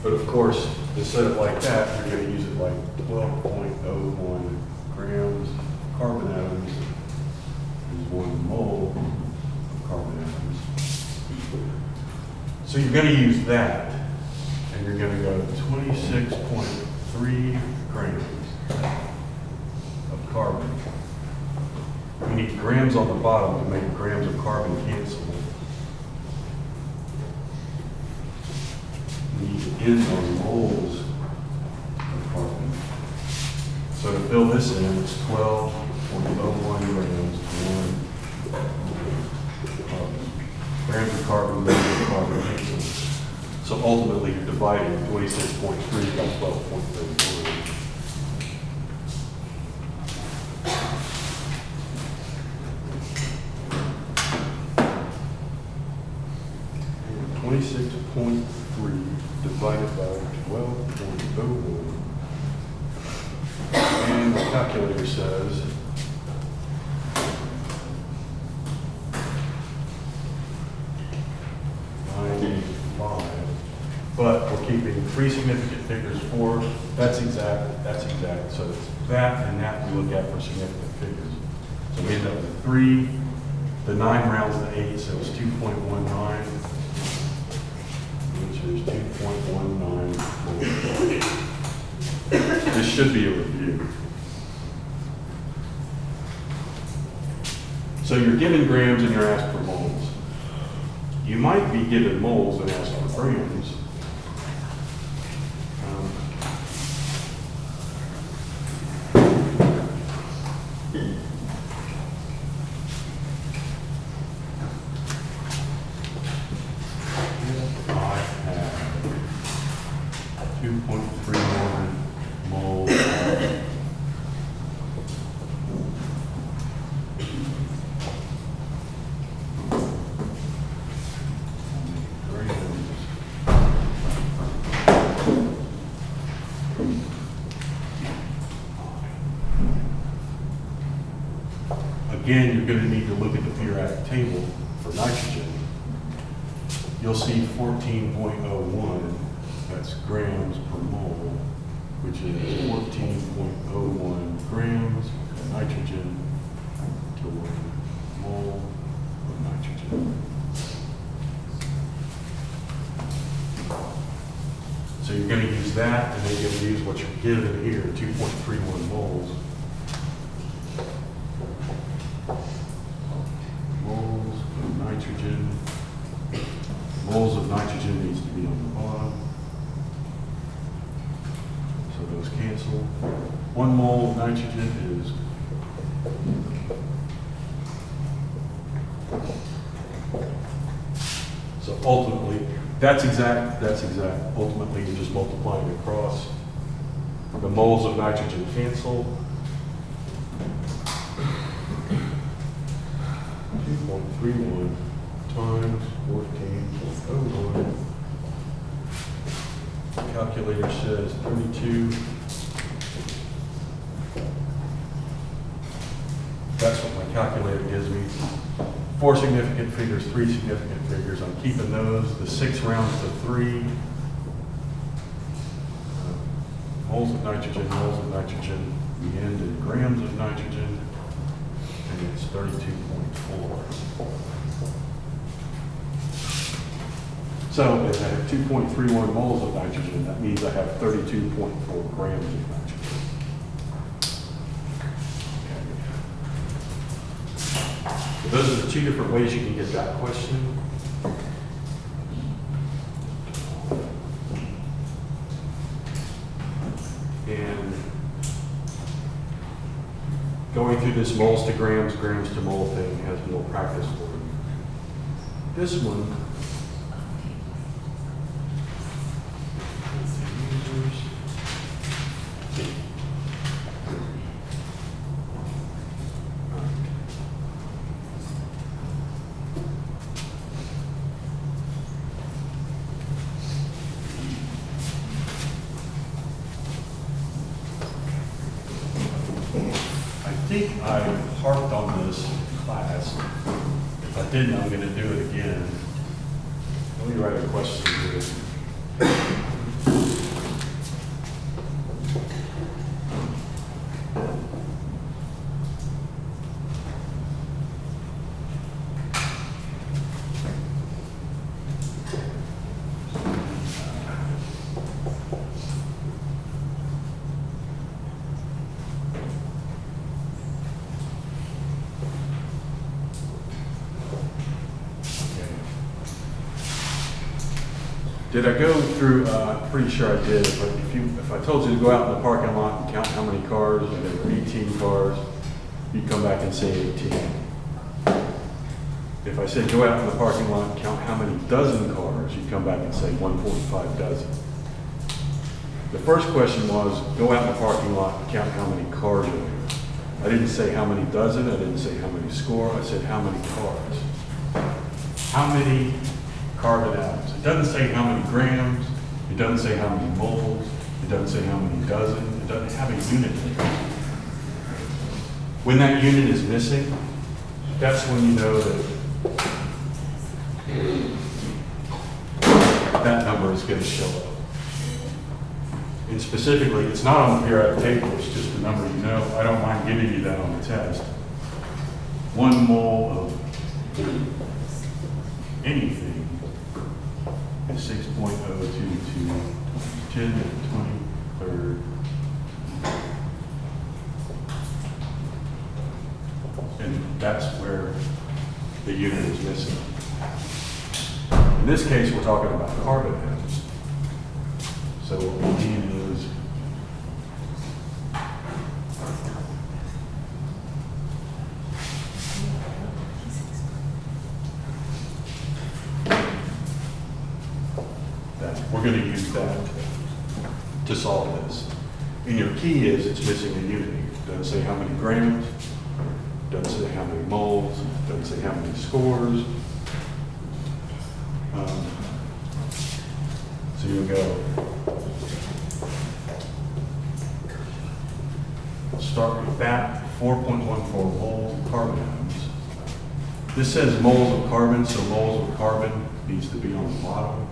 But of course, to set it like that, you're going to use it like 12.01 grams of carbon atoms is 1 mole of carbon atoms. So you're going to use that, and you're going to go to 26.3 grams of carbon. We need grams on the bottom to make grams of carbon cancel. We need to end on moles of carbon. So to fill this in, it's 12.01 grams of carbon. Grams of carbon, grams of carbon cancel. So ultimately, you're dividing 26.3 by 12.31. 26.3 divided by 12.01. And the calculator says 95. But we're keeping 3 significant figures, 4. That's exact, that's exact. So it's that and that we look at for significant figures. So we end up with 3. The 9 rounds to 8, so it's 2.19. Which is 2.19. This should be a review. So you're given grams and you're asked for moles. You might be given moles and asked for grams. I have 2.31 moles of Again, you're going to need to look at the periodic table for nitrogen. You'll see 14.01, that's grams per mole, which is 14.01 grams of nitrogen to 1 mole of nitrogen. So you're going to use that, and then you're going to use what you're given here, 2.31 moles. Moles of nitrogen. Moles of nitrogen needs to be on the bottom. So those cancel. 1 mole of nitrogen is so ultimately, that's exact. Ultimately, you're just multiplying across. The moles of nitrogen cancel. 2.31 times 14.01. Calculator says 32. That's what my calculator gives me. 4 significant figures, 3 significant figures. I'm keeping those. The 6 rounds to 3. Moles of nitrogen, moles of nitrogen. We end in grams of nitrogen. And it's 32.4. So if I have 2.31 moles of nitrogen, that means I have 32.4 grams of nitrogen. So those are the 2 different ways you can get that question. And going through this moles to grams, grams to mole thing has no practice for you. This one, I think I harped on this in class. If I didn't, I'm going to do it again. Let me write a question here. Did I go through, I'm pretty sure I did, but if I told you to go out in the parking lot and count how many cars, and there were 18 cars, you'd come back and say 18. If I said go out in the parking lot and count how many dozen cars, you'd come back and say 145 dozen. The first question was, go out in the parking lot and count how many cars are there. I didn't say how many dozen, I didn't say how many score, I said how many cars. How many carbon atoms? It doesn't say how many grams, it doesn't say how many moles, it doesn't say how many dozen, it doesn't have a unit there. When that unit is missing, that's when you know that that number is going to show up. And specifically, it's not on the periodic table, it's just a number you know. I don't mind giving you that on the test. 1 mole of anything is 6.022 10 to the 23rd. And that's where the unit is missing. In this case, we're talking about carbon atoms. So what we need is that. We're going to use that to solve this. And your key is it's missing a unit. It doesn't say how many grams, doesn't say how many moles, doesn't say how many scores. So you'll go, start with that, 4.14 moles of carbon atoms. This says moles of carbon, so moles of carbon needs to be on the bottom.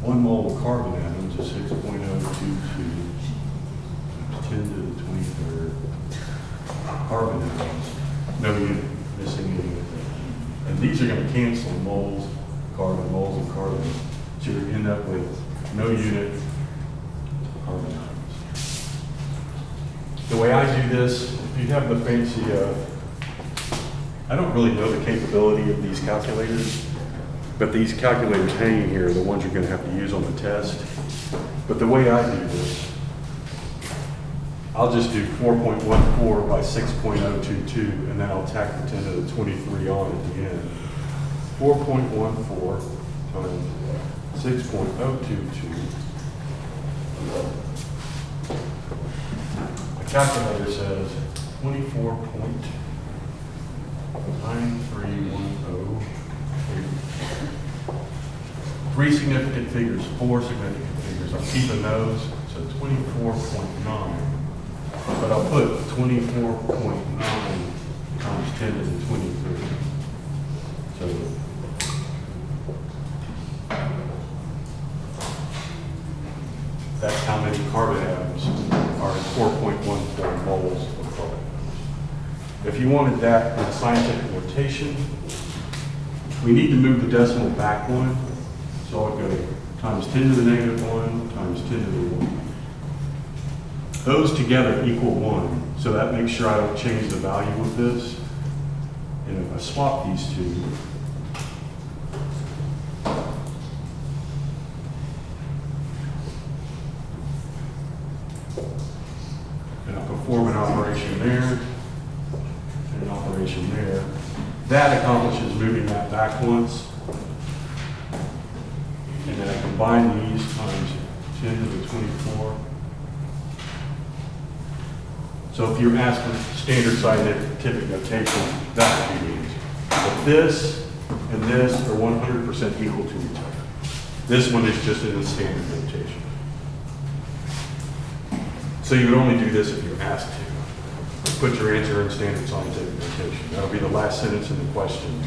1 mole of carbon atoms is 6.022 times 10 to the 23rd. Carbon atoms, no unit, missing a unit there. And these are going to cancel moles of carbon. So you're going to end up with no unit carbon atoms. The way I do this, if you have the fancy, I don't really know the capability of these calculators, but these calculators hanging here are the ones you're going to have to use on the test. But the way I do this, I'll just do 4.14 by 6.022, and then I'll tack the 10 to the 23 on at the end. 4.14 times 6.022. The calculator says 24.9310. 3 significant figures, 4 significant figures. I'm keeping those, so 24.9. But I'll put 24.9 times 10 to the 23. So that's how many carbon atoms are in 4.14 moles of carbon atoms. If you wanted that in scientific notation, we need to move the decimal back 1. So I'll go times 10 to the -1 times 10 to the 1. Those together equal 1, so that makes sure I don't change the value of this. And if I swap these two, and I'll perform an operation there, and an operation there, that accomplishes moving that back once. And then I combine these times 10 to the 24. So if you're asked for standard scientific notation, that would be easy. But this and this are 100% equal to each other. This one is just in the standard notation. So you would only do this if you're asked to. Put your answer in standard scientific notation. That would be the last sentence in the question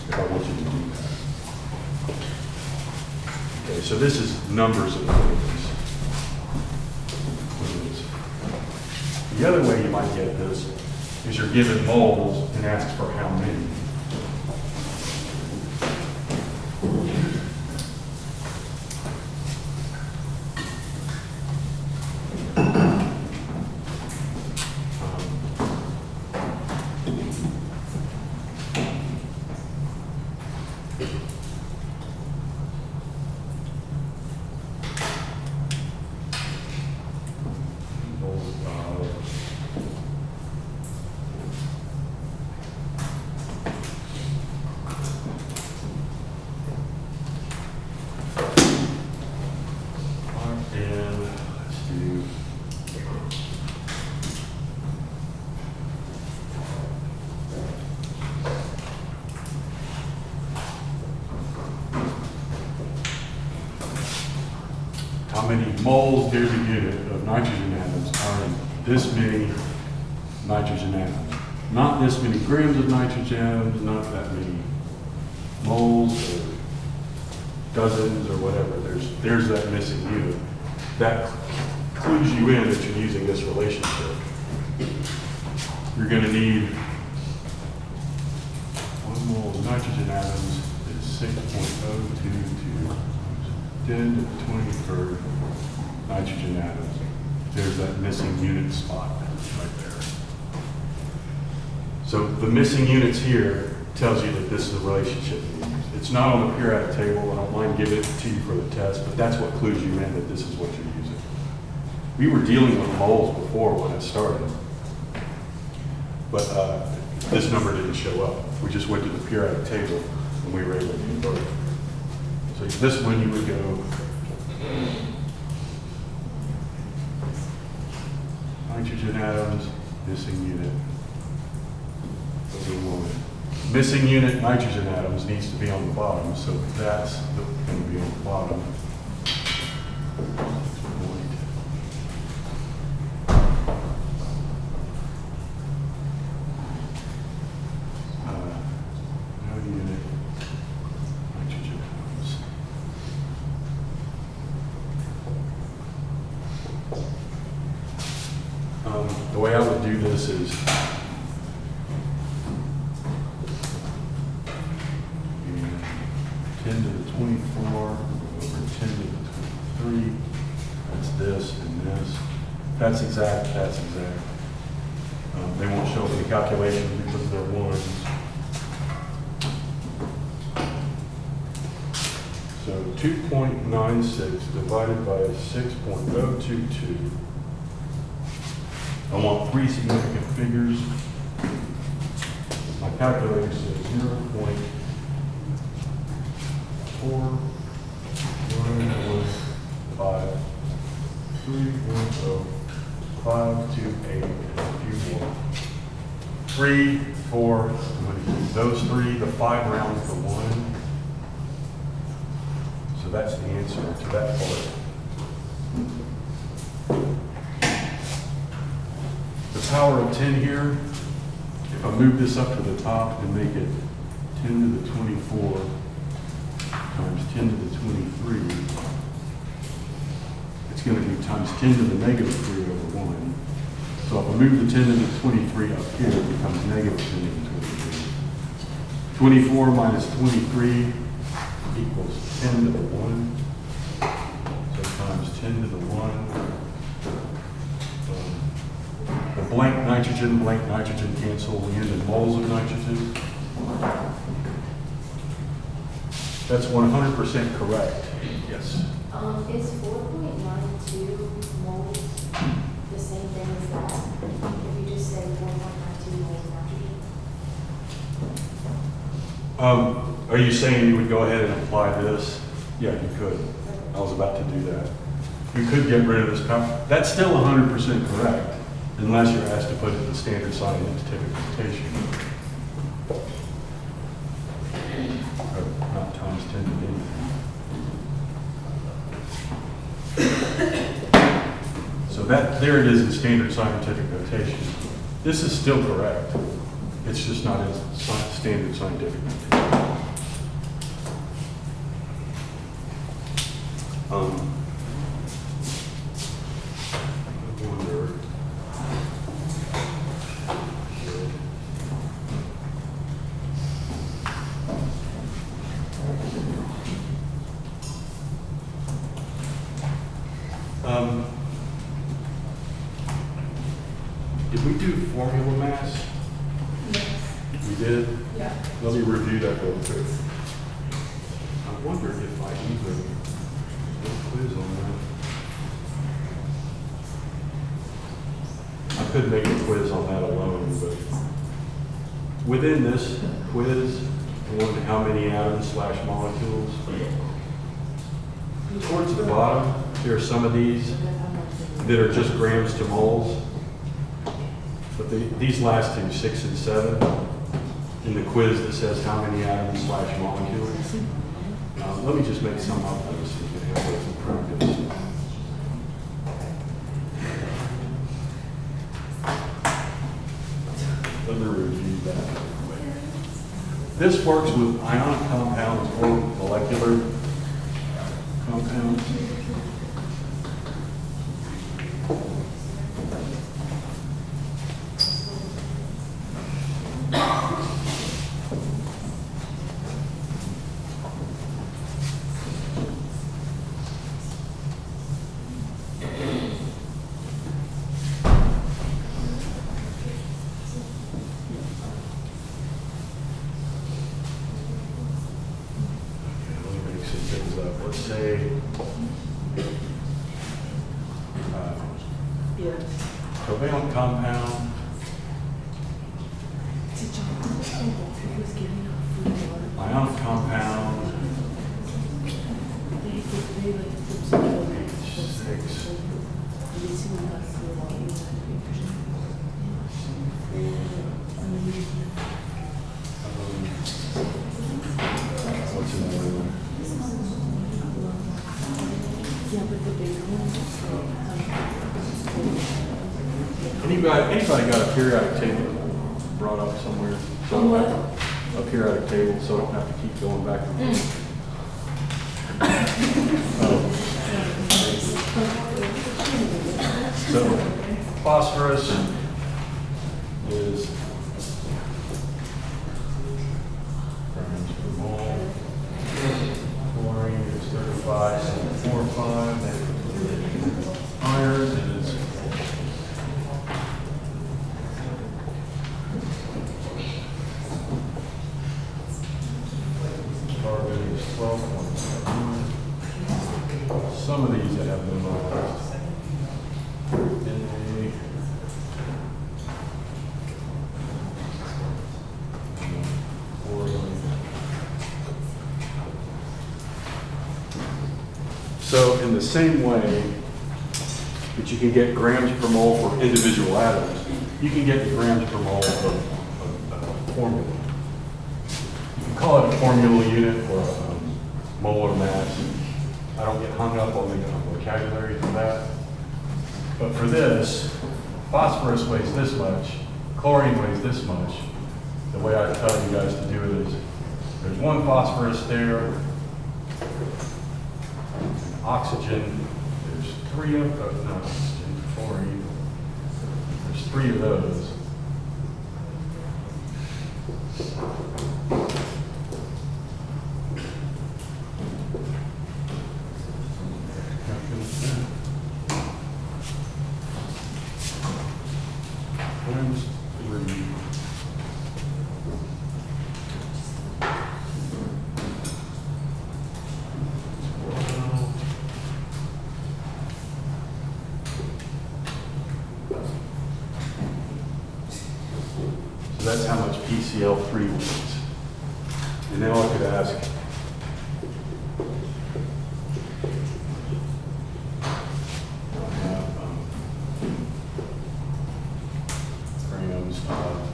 if I want you to do that. Okay, so this is numbers of things. The other way you might get this is you're given moles and asked for how many. how many moles there's a unit of nitrogen atoms are in this many nitrogen atoms. Not this many grams of nitrogen atoms, not that many moles or dozens or whatever. There's that missing unit. That clues you in that you're using this relationship. You're going to need 1 mole of nitrogen atoms is 6.022 10 to the 23rd nitrogen atoms. There's that missing unit spot right there. So the missing units here tells you that this is the relationship you use. It's not on the periodic table. I don't mind giving it to you for the test, but that's what clues you in that this is what you're using. We were dealing with moles before when it started, but this number didn't show up. We just went to the periodic table and we were able to convert it. So this one you would go nitrogen atoms, missing unit. Missing unit nitrogen atoms needs to be on the bottom, so that's going to be on the bottom. No unit nitrogen atoms. The way I would do this is to the 24 over 10 to the 23. That's this and this. That's exact, that's exact. They won't show up in the calculation because they're ones. So 2.96 divided by 6.022. I want 3 significant figures. My calculator says 0.4115288. And a few more. 3, 4, those 3, the 5 rounds to 1. So that's the answer to that part. The power of 10 here, if I move this up to the top and make it 10 to the 24 times 10 to the 23, it's going to be times 10 to the negative 3 over 1. So if I move the 10 to the 23 up here, it becomes negative 10 to the 23. 24 minus 23 equals 10 to the 1. So times 10 to the 1. The blank nitrogen cancel. We end in moles of nitrogen. That's 100% correct. Yes. Is 4.92 moles the same thing as that? If you just say 4.92 moles of nitrogen? Are you saying you would go ahead and apply this? Yeah, you could. I was about to do that. You could get rid of this power. That's still 100% correct, unless you're asked to put it in standard scientific notation. Not times 10 to the So that, there it is in standard scientific notation. This is still correct. It's just not in standard scientific notation. I wonder. Did we do formula mass? Yes. We did? Yeah. Let me review that real quick. I wonder if I even did a quiz on that. I could make a quiz on that alone, but within this quiz, I wonder how many atoms / molecules. Towards the bottom, there are some of these that are just grams to moles. But these last two, 6 and 7, in the quiz that says how many atoms / molecules. Let me just make some up so you can have those in practice. This works with ionic compounds or molecular compounds. Let me make some things up. Let's say, Yes. covalent compound, Did John he was giving out food and water? ionic compound, They like put some food. Six. You see when that's the water, you had to be pushing. what's another one? Yeah, but the big one. Anybody got a periodic table brought up somewhere? So I don't have to- A periodic table, so I don't have to keep going back and forth. So phosphorus is grams per mole. Chlorine is 35.45. Iron is carbon is 12.71. Some of these I have memorized. So in the same way that you can get grams per mole for individual atoms, you can get the grams per mole of formula. You can call it a formula unit or a molar mass. I don't get hung up on the vocabulary for that. But for this, phosphorus weighs this much, chlorine weighs this much. The way I tell you guys to do it is, there's one phosphorus there, oxygen, there's three of those, no, oxygen, chlorine, there's three of those. Times 3. So that's how much PCl3 weighs. And now I could ask, I have grams of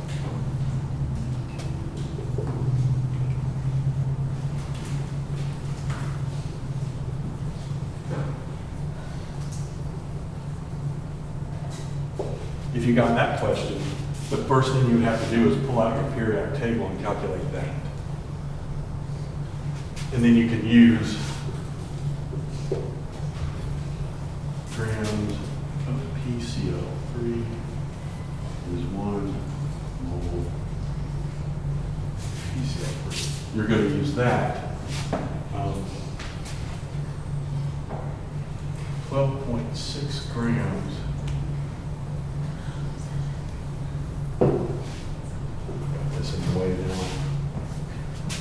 if you got that question, the first thing you have to do is pull out your periodic table and calculate that. And then you can use grams of PCl3 is 1 mole PCl3. You're going to use that. 12.6 grams. This in the way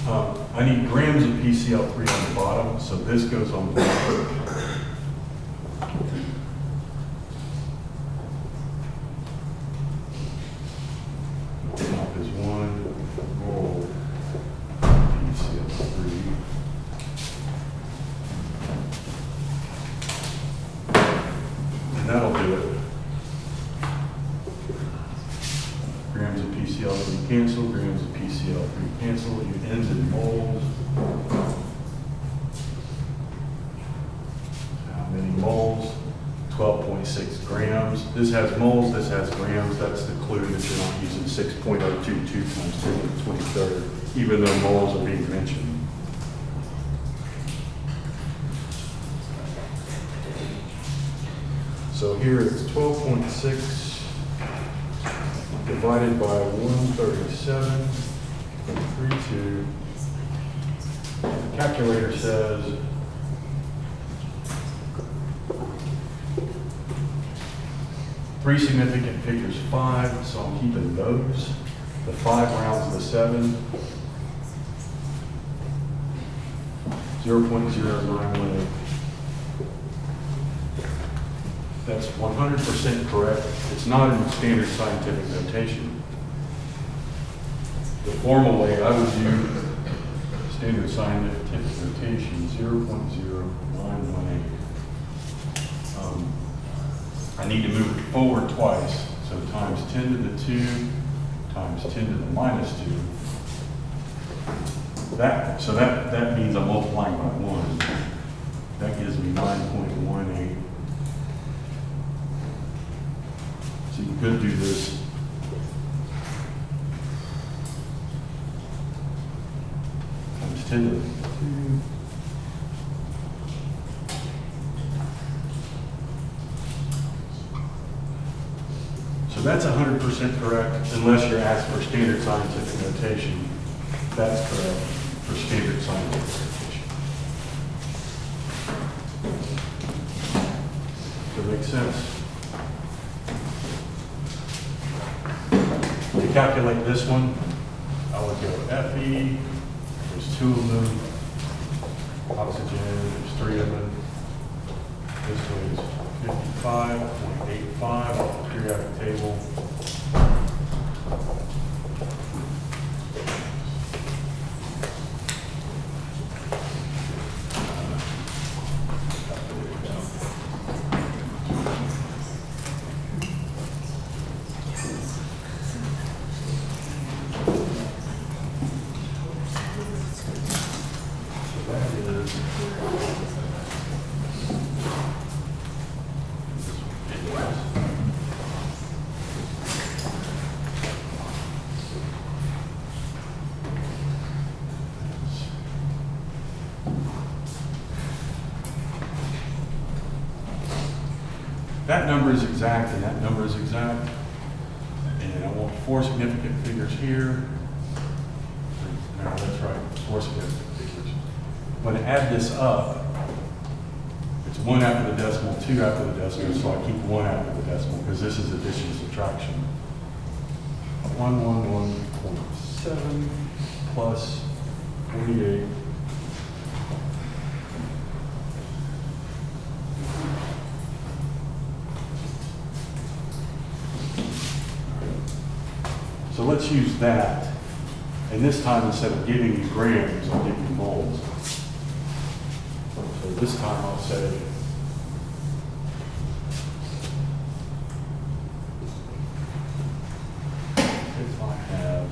down. I need grams of PCl3 on the bottom, so this goes on the bottom. The top is 1 mole PCl3. And that'll do it. Grams of PCl3 cancel, grams of PCl3 cancel, you end in moles. How many moles? 12.6 0.6 grams. This has moles, this has grams. That's the clue that you're not using 6.022 times 10 to the 23rd, even though moles are being mentioned. So here it's 12.6 divided by 137.32. The calculator says 3 significant figures 5, so I'm keeping those. The 5 rounds to the 7. 0.0918. That's 100% correct. It's not in standard scientific notation. The formal way I would use standard scientific notation, 0.0918. I need to move it forward twice, so times 10 to the 2 times 10 to the minus 2. That means I'm multiplying by 1. That gives me 9.18. So you could do this times 10 to the 2. So that's 100% correct, unless you're asked for standard scientific notation. That's correct for standard scientific notation. Does that make sense? To calculate this one, I would go Fe, there's 2 of them, oxygen, there's 3 of them. This one is 55.85 off the periodic table. That number is exact, and that number is exact. And I want 4 significant figures here. No, that's right, 4 significant figures. When I add this up, it's 1 after the decimal, 2 after the decimal, so I keep 1 after the decimal, because this is addition subtraction. 111.7 plus 48. So let's use that. And this time, instead of giving you grams, I'll give you moles. So this time I'll say, if I have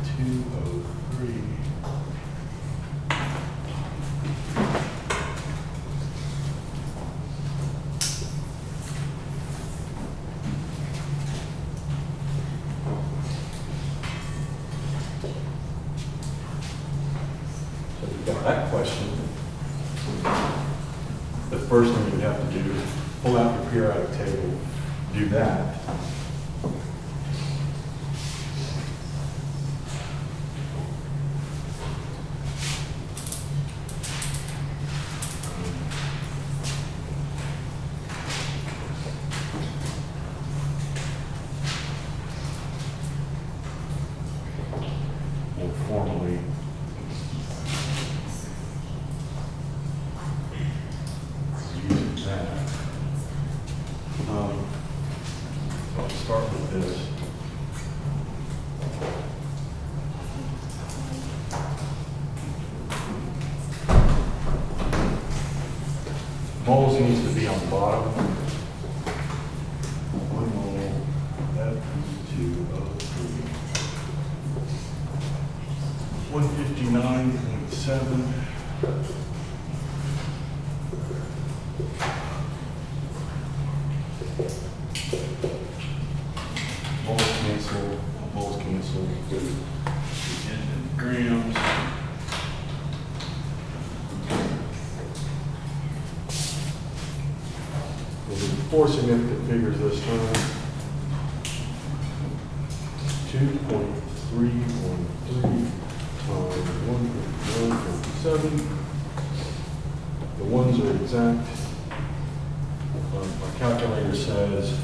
Fe2O3, that question, the first thing you have to do is pull out your periodic table, do that. We'll formally use that. I'll just 159.7. Moles cancel. And grams. We'll do 4 significant figures this time. 2.313 times 1.157. The ones are exact. My calculator says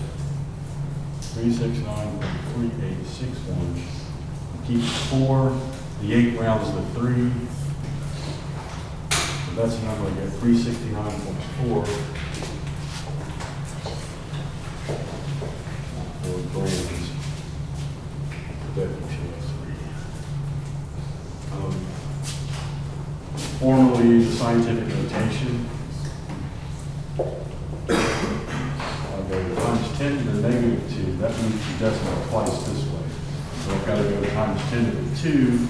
369.3861. Keep 4. The 8 rounds to 3. So that's the number I get, 369.4. Or grams. Formally, the scientific notation. I'll go times 10 to the negative 2. That means the decimal twice this way. So I've got to go times 10 to the 2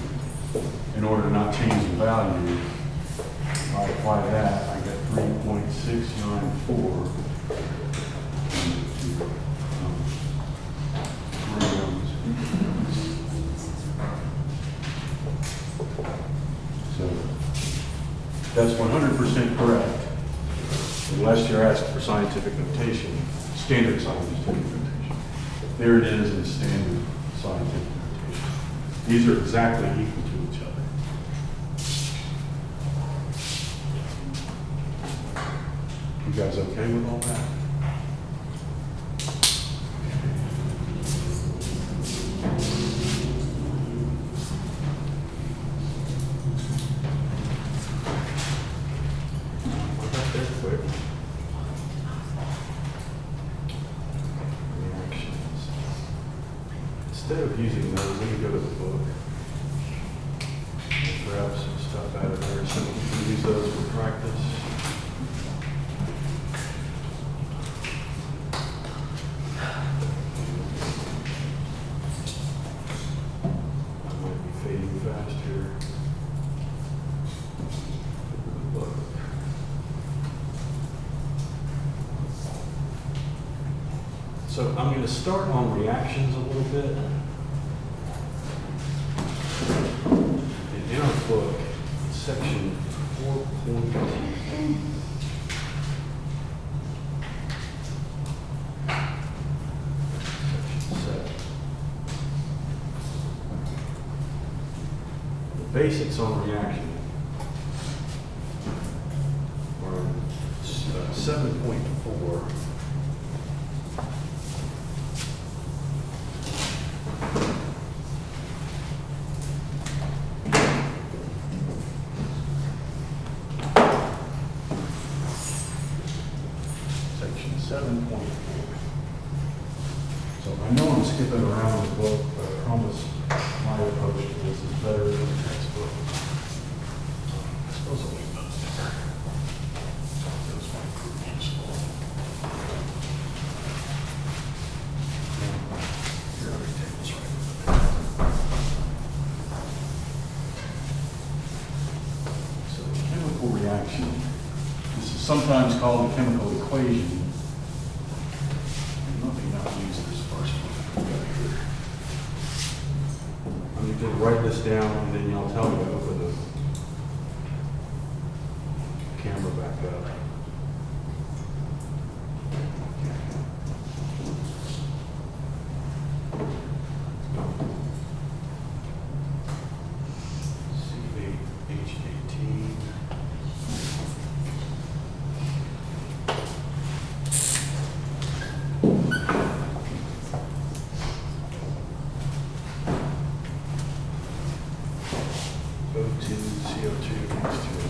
in order to not change the value. If I apply that, I get 3.694 grams. So that's 100% correct, unless you're asked for scientific notation, standard scientific notation. There it is in standard scientific notation. These are exactly equal to each other. You guys okay with all that? Instead of using those, let me go to the book. Grab some stuff out of there so we can use those for practice. I might be fading fast here. Book. So I'm going to start on reactions a little bit. In our book, section 4.2. Section 7. The basics on reaction are 7.4. Section 7.4. So I know I'm skipping around the book, but I promise my approach to this is better than the textbook. I suppose I'll leave those there. Those might prove useful. Here are the tables right over there. So the chemical reaction. This is sometimes called a chemical equation. Let me not use this first one. I'm going to write this down and then y'all tell me to open the camera back up. C8H18. CO2 next to it.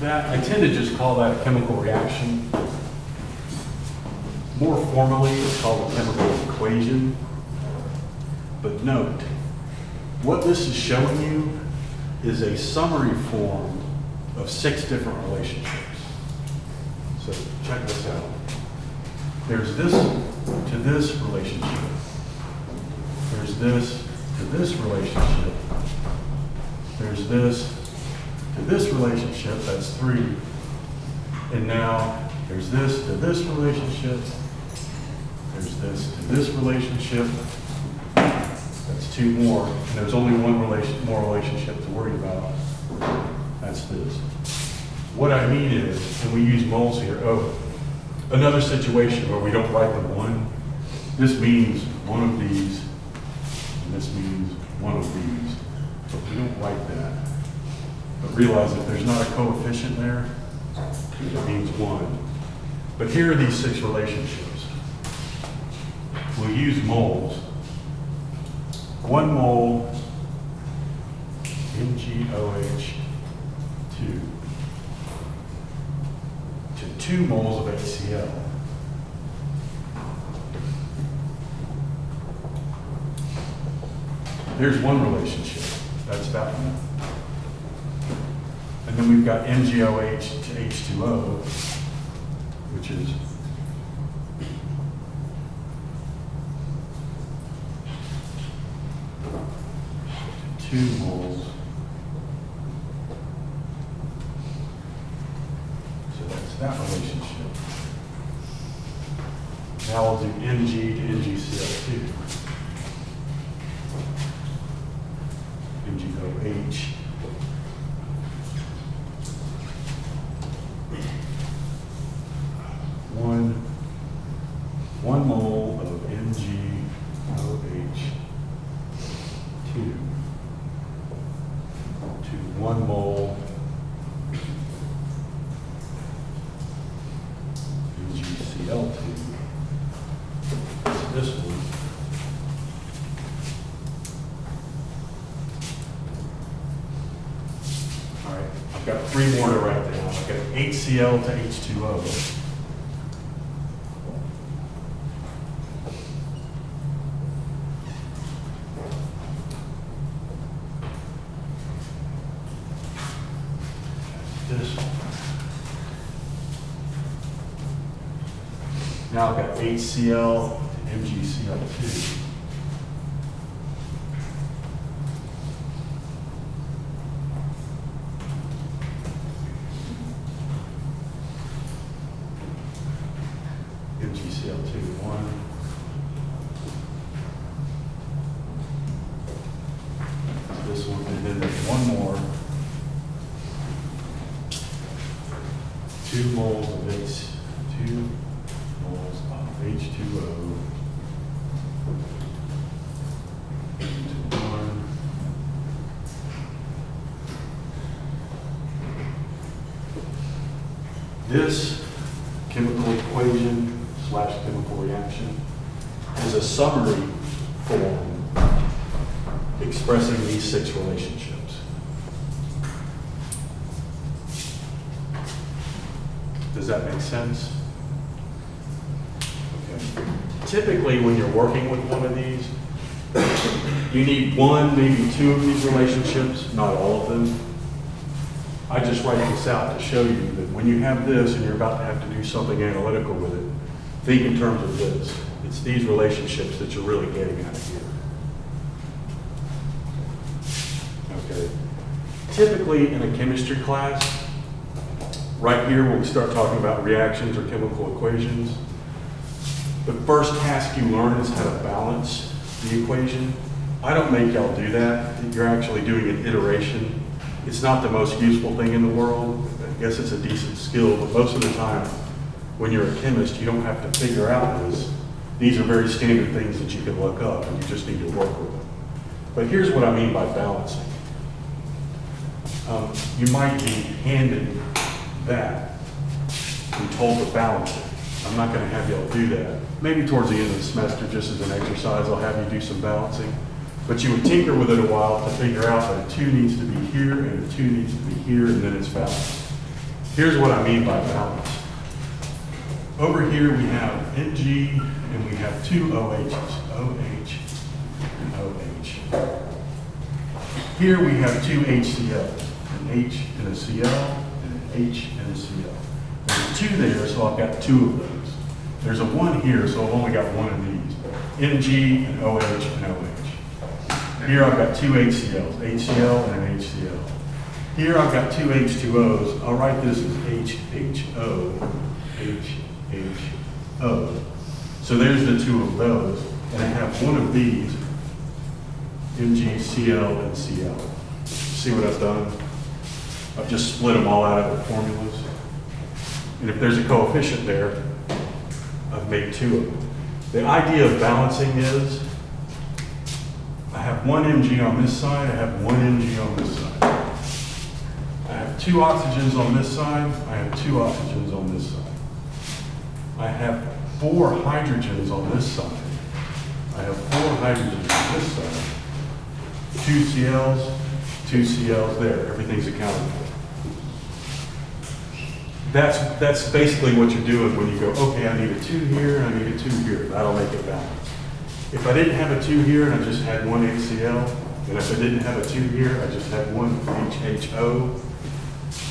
that, I tend to just call that a chemical reaction. More formally, it's called a chemical equation. But note, what this is showing you is a summary form of 6 different relationships. So check this out. There's this to this relationship. There's this to this relationship. There's this to this relationship, that's 3. And now there's this to this relationship. There's this to this relationship. That's 2 more. And there's only one more relationship to worry about. That's this. What I mean is, and we use moles here, another situation where we don't write the 1. This means one of these, and this means one of these. But we don't write that. But realize if there's not a coefficient there, it means 1. But here are these 6 relationships. We'll use moles. 1 mole MgOH2 to 2 moles of HCl. There's one relationship. That's that one. And then we've got MgOH to H2O, which is 2 moles. So that's that relationship. Now we'll do Mg to NgCl2. MgOH. One mole of MgOH2 to 1 mole MgCl2. That's this one. All right, I've got 3 more to write down. I've got HCl to H2O. This one. Now I've got HCl to MgCl2. MgCl2, 1. This one, and then there's 1 more. 2 moles of H2 moles of H2O to 1. This chemical equation / chemical reaction is a summary form expressing these 6 relationships. Does that make sense? Okay. Typically, when you're working with one of these, you need 1, maybe 2 of these relationships, not all of them. I just write this out to show you that when you have this and you're about to have to do something analytical with it, think in terms of this. It's these relationships that you're really getting at here. Okay. Typically, in a chemistry class, right here when we start talking about reactions or chemical equations, the first task you learn is how to balance the equation. I don't make y'all do that. You're actually doing an iteration. It's not the most useful thing in the world. I guess it's a decent skill, but most of the time when you're a chemist, you don't have to figure out this. These are very standard things that you can look up and you just need to work with them. But here's what I mean by balancing. You might be handed that and told to balance it. I'm not going to have y'all do that. Maybe towards the end of the semester, just as an exercise, I'll have you do some balancing. But you would tinker with it a while to figure out that a 2 needs to be here and a 2 needs to be here, and then it's balanced. Here's what I mean by balance. Over here we have Mg and we have two OHs, OH and OH. Here we have two HCl's, an H and a Cl and an H and a Cl. There's two there, so I've got two of those. There's a one here, so I've only got one of these. Mg and OH and OH. Here I've got two HCl's, HCl and an HCl. Here I've got two H2Os. I'll write this as HHO, HHO. So there's the two of those. And I have one of these, MgCl and Cl. See what I've done? I've just split them all out of the formulas. And if there's a coefficient there, I've made two of them. The idea of balancing is, I have one Mg on this side, I have one Mg on this side. I have two oxygens on this side, I have two oxygens on this side. I have four hydrogens on this side. I have four hydrogens on this side. Two Cls there. Everything's accounted for. That's basically what you're doing when you go, okay, I need a 2 here, and I need a 2 here. That'll make it balanced. If I didn't have a 2 here and I just had one HCl, and if I didn't have a 2 here, I just had one HHO,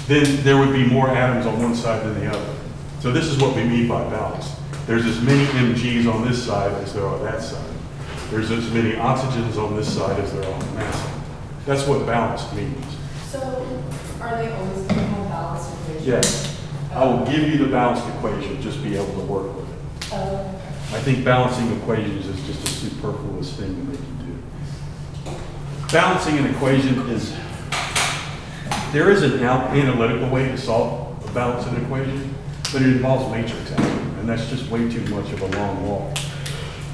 then there would be more atoms on one side than the other. So this is what we mean by balance. There's as many Mgs on this side as there are that side. There's as many oxygens on this side as there are on that side. That's what balanced means. So are they always going to have balanced equations? Yes. I will give you the balanced equation, just be able to work with it. Okay. I think balancing equations is just a superfluous thing that they can do. Balancing an equation is, there is an analytical way to solve a balancing equation, but it involves matrix algebra, and that's just way too much of a long walk.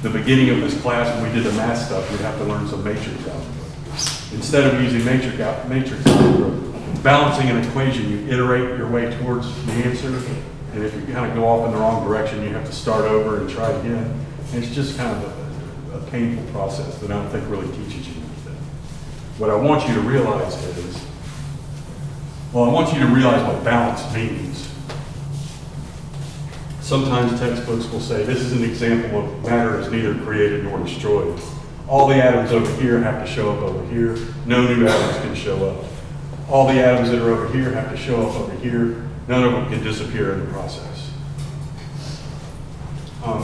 The beginning of this class, when we did the math stuff, we'd have to learn some matrix algebra. Instead of using matrix algebra, balancing an equation, you iterate your way towards the answer, and if you kind of go off in the wrong direction, you have to start over and try again. And it's just kind of a painful process that I don't think really teaches you anything. What I want you to realize is, well, I want you to realize what balance means. Sometimes textbooks will say, this is an example of matter is neither created nor destroyed. All the atoms over here have to show up over here. No new atoms can show up. All the atoms that are over here have to show up over here. None of them can disappear in the process. So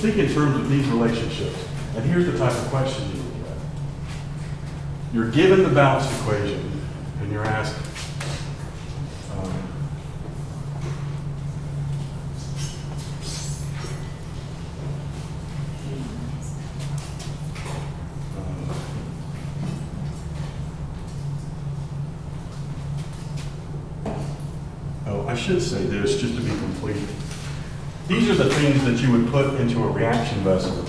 think in terms of these relationships. And here's the type of question you look at. You're given the balanced equation, and you're asked, I should say this just to be complete. These are the things that you would put into a reaction vessel.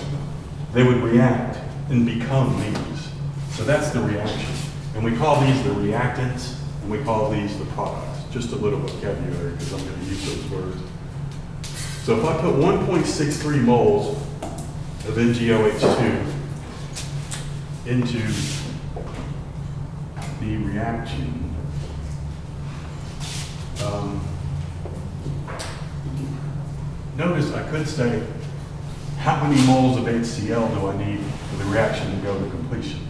They would react and become these. So that's the reaction. And we call these the reactants, and we call these the products. Just a little vocabulary because I'm going to use those words. So if I put 1.63 moles of NgOH2 into the reaction, notice I could say, how many moles of HCl do I need for the reaction to go to completion?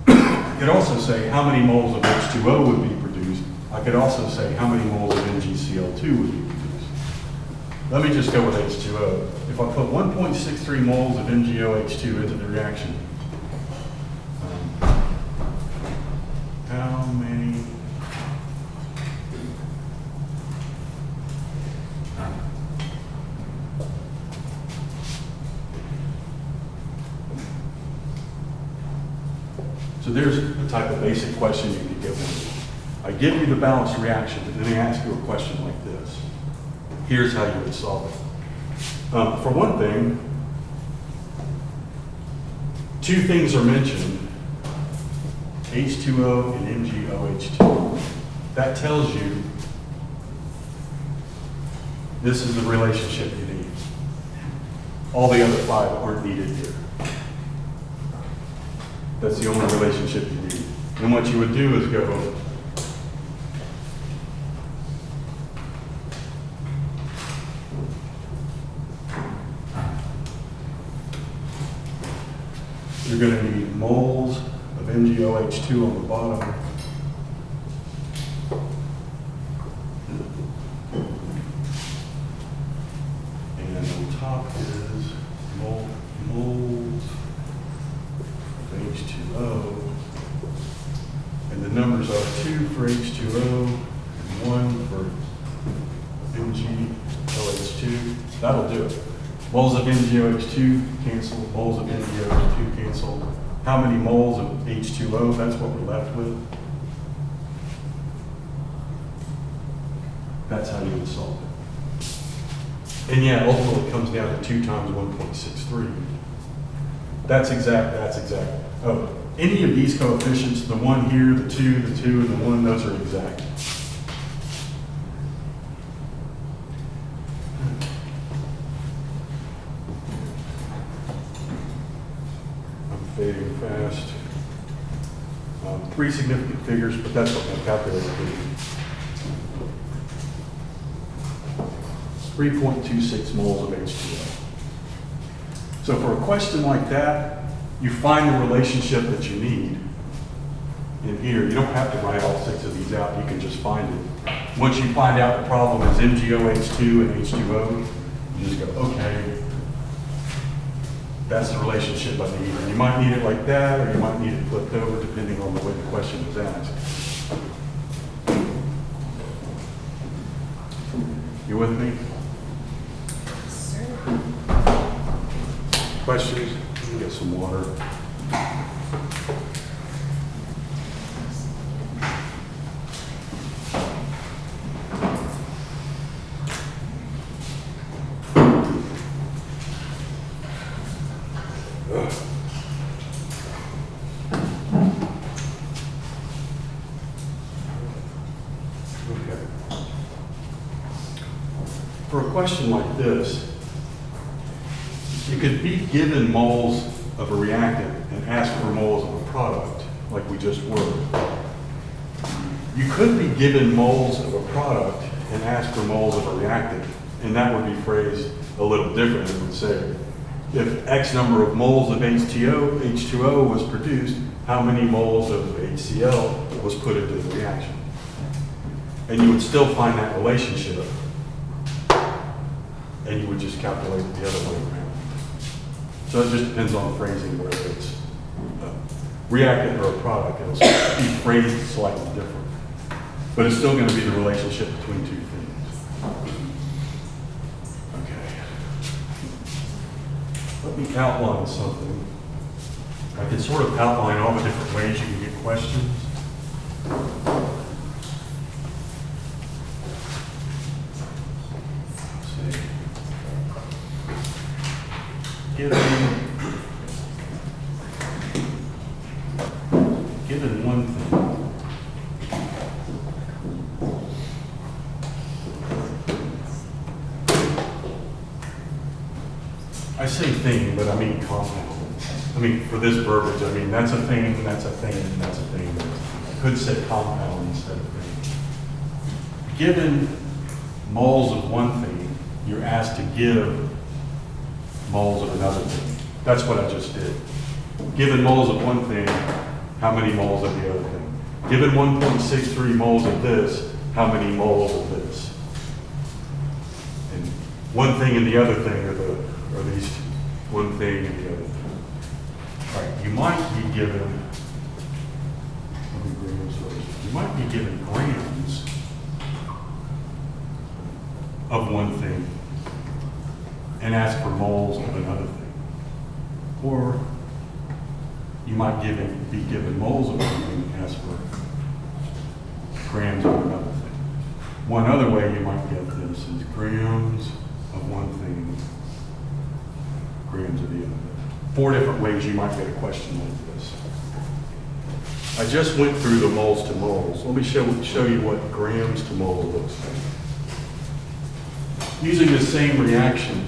I could also say, how many moles of H2O would be produced. I could also say, how many moles of NgCl2 would be produced. Let me just go with H2O. If I put 1.63 moles of NgOH2 into the reaction, how many So there's the type of basic question you could get one. I give you the balanced reaction, and then I ask you a question like this. Here's how you would solve it. For one thing, two things are mentioned, H2O and MgOH2. That tells you this is the relationship you need. All the other five aren't needed here. That's the only relationship you need. And what you would do is go You're going to need moles of MgOH2 on the bottom. And on top is moles of H2O. And the numbers are 2 for H2O and 1 for MgOH2. That'll do it. Moles of MgOH2 cancel, moles of MgOH2 cancel. How many moles of H2O? That's what we're left with. That's how you would solve it. And yeah, ultimately it comes down to 2 times 1.63. That's exact. Oh, any of these coefficients, the 1 here, the 2, and the 1, those are exact. I'm fading fast. 3 significant figures, but that's what my calculator did. 3.26 moles of H2O. So for a question like that, you find the relationship that you need in here. You don't have to write all 6 of these out. You can just find it. Once you find out the problem is MgOH2 and H2O, you just go, okay, that's the relationship I need. And you might need it like that, or you might need it flipped over depending on the way the question was asked. You with me? Questions? Let me get some water. Okay. For a question like this, you could be given moles of a reactant and ask for moles of a product, like we just were. You could be given moles of a product and ask for moles of a reactant, and that would be phrased a little different. It would say, if X number of moles of H2O was produced, how many moles of HCl was put into the reaction? And you would still find that relationship, and you would just calculate it the other way around. So it just depends on the phrasing, whether it's a reactant or a product. It'll be phrased slightly different. But it's still going to be the relationship between 2 things. Okay. Let me outline something. I can sort of outline all the different ways you can get questions. Let's see. Given one thing, I say thing, but I mean compound. I mean, for this verbiage, I mean, that's a thing, and that's a thing, and that's a thing. I could say compound instead of thing. Given moles of one thing, you're asked to give moles of another thing. That's what I just did. Given moles of one thing, how many moles of the other thing? Given 1.63 moles of this, how many moles of this? And one thing and the other thing are these two. One thing and the other thing. All right, you might be given, let me bring this first. You might be given grams of one thing and ask for moles of another thing. Or you might be given moles of one thing and ask for grams of another thing. One other way you might get this is grams of one thing, grams of the other. 4 different ways you might get a question like this. I just went through the moles to moles. Let me show you what grams to mole looks like. Using the same reaction,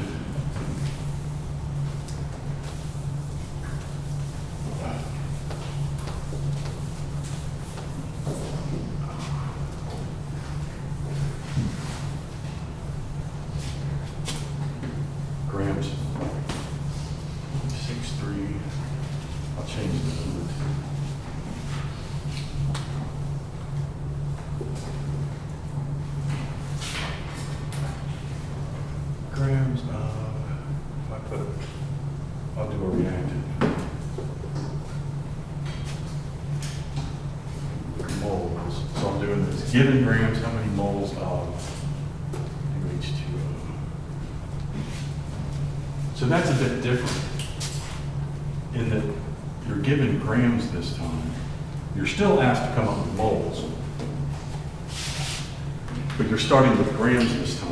grams, 6.3 grams of, if I put, I'll do a reactive. Moles. So I'm doing this. Given grams, how many moles of H2O? So that's a bit different in that you're given grams this time. You're still asked to come up with moles, but you're starting with grams this time.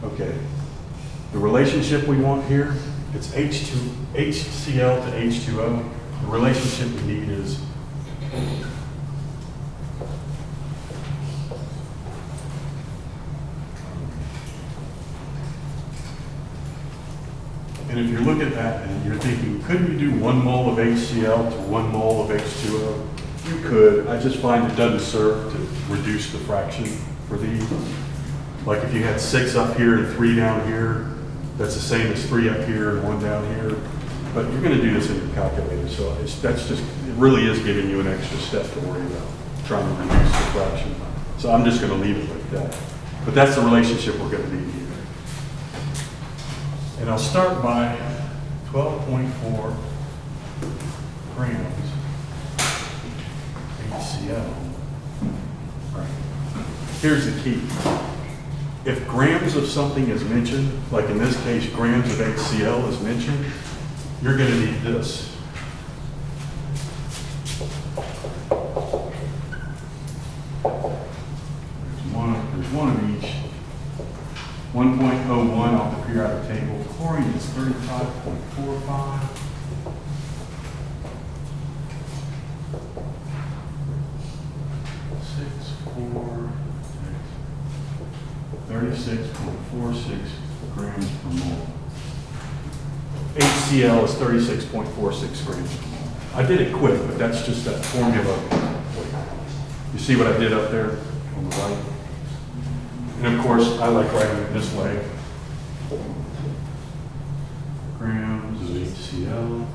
Okay. The relationship we want here, it's HCl to H2O. The relationship we need is and if you look at that and you're thinking, couldn't you do 1 mole of HCl to 1 mole of H2O? You could. I just find it doesn't serve to reduce the fraction for these. Like if you had 6 up here and 3 down here, that's the same as 3 up here and 1 down here. But you're going to do this in your calculator, so it really is giving you an extra step to worry about, trying to reduce the fraction. So I'm just going to leave it like that. But that's the relationship we're going to need here. And I'll start by 12.4 grams HCl. All right. Here's the key. If grams of something is mentioned, like in this case, grams of HCl is mentioned, you're going to need this. There's one of each. 1.01 off the periodic table. Chlorine is 35.45. Six, 36.46 grams per mole. HCl is 36.46 grams per mole. I did it quick, but that's just that formula. You see what I did up there on the right? And of course, I like writing it this way. Grams of HCl.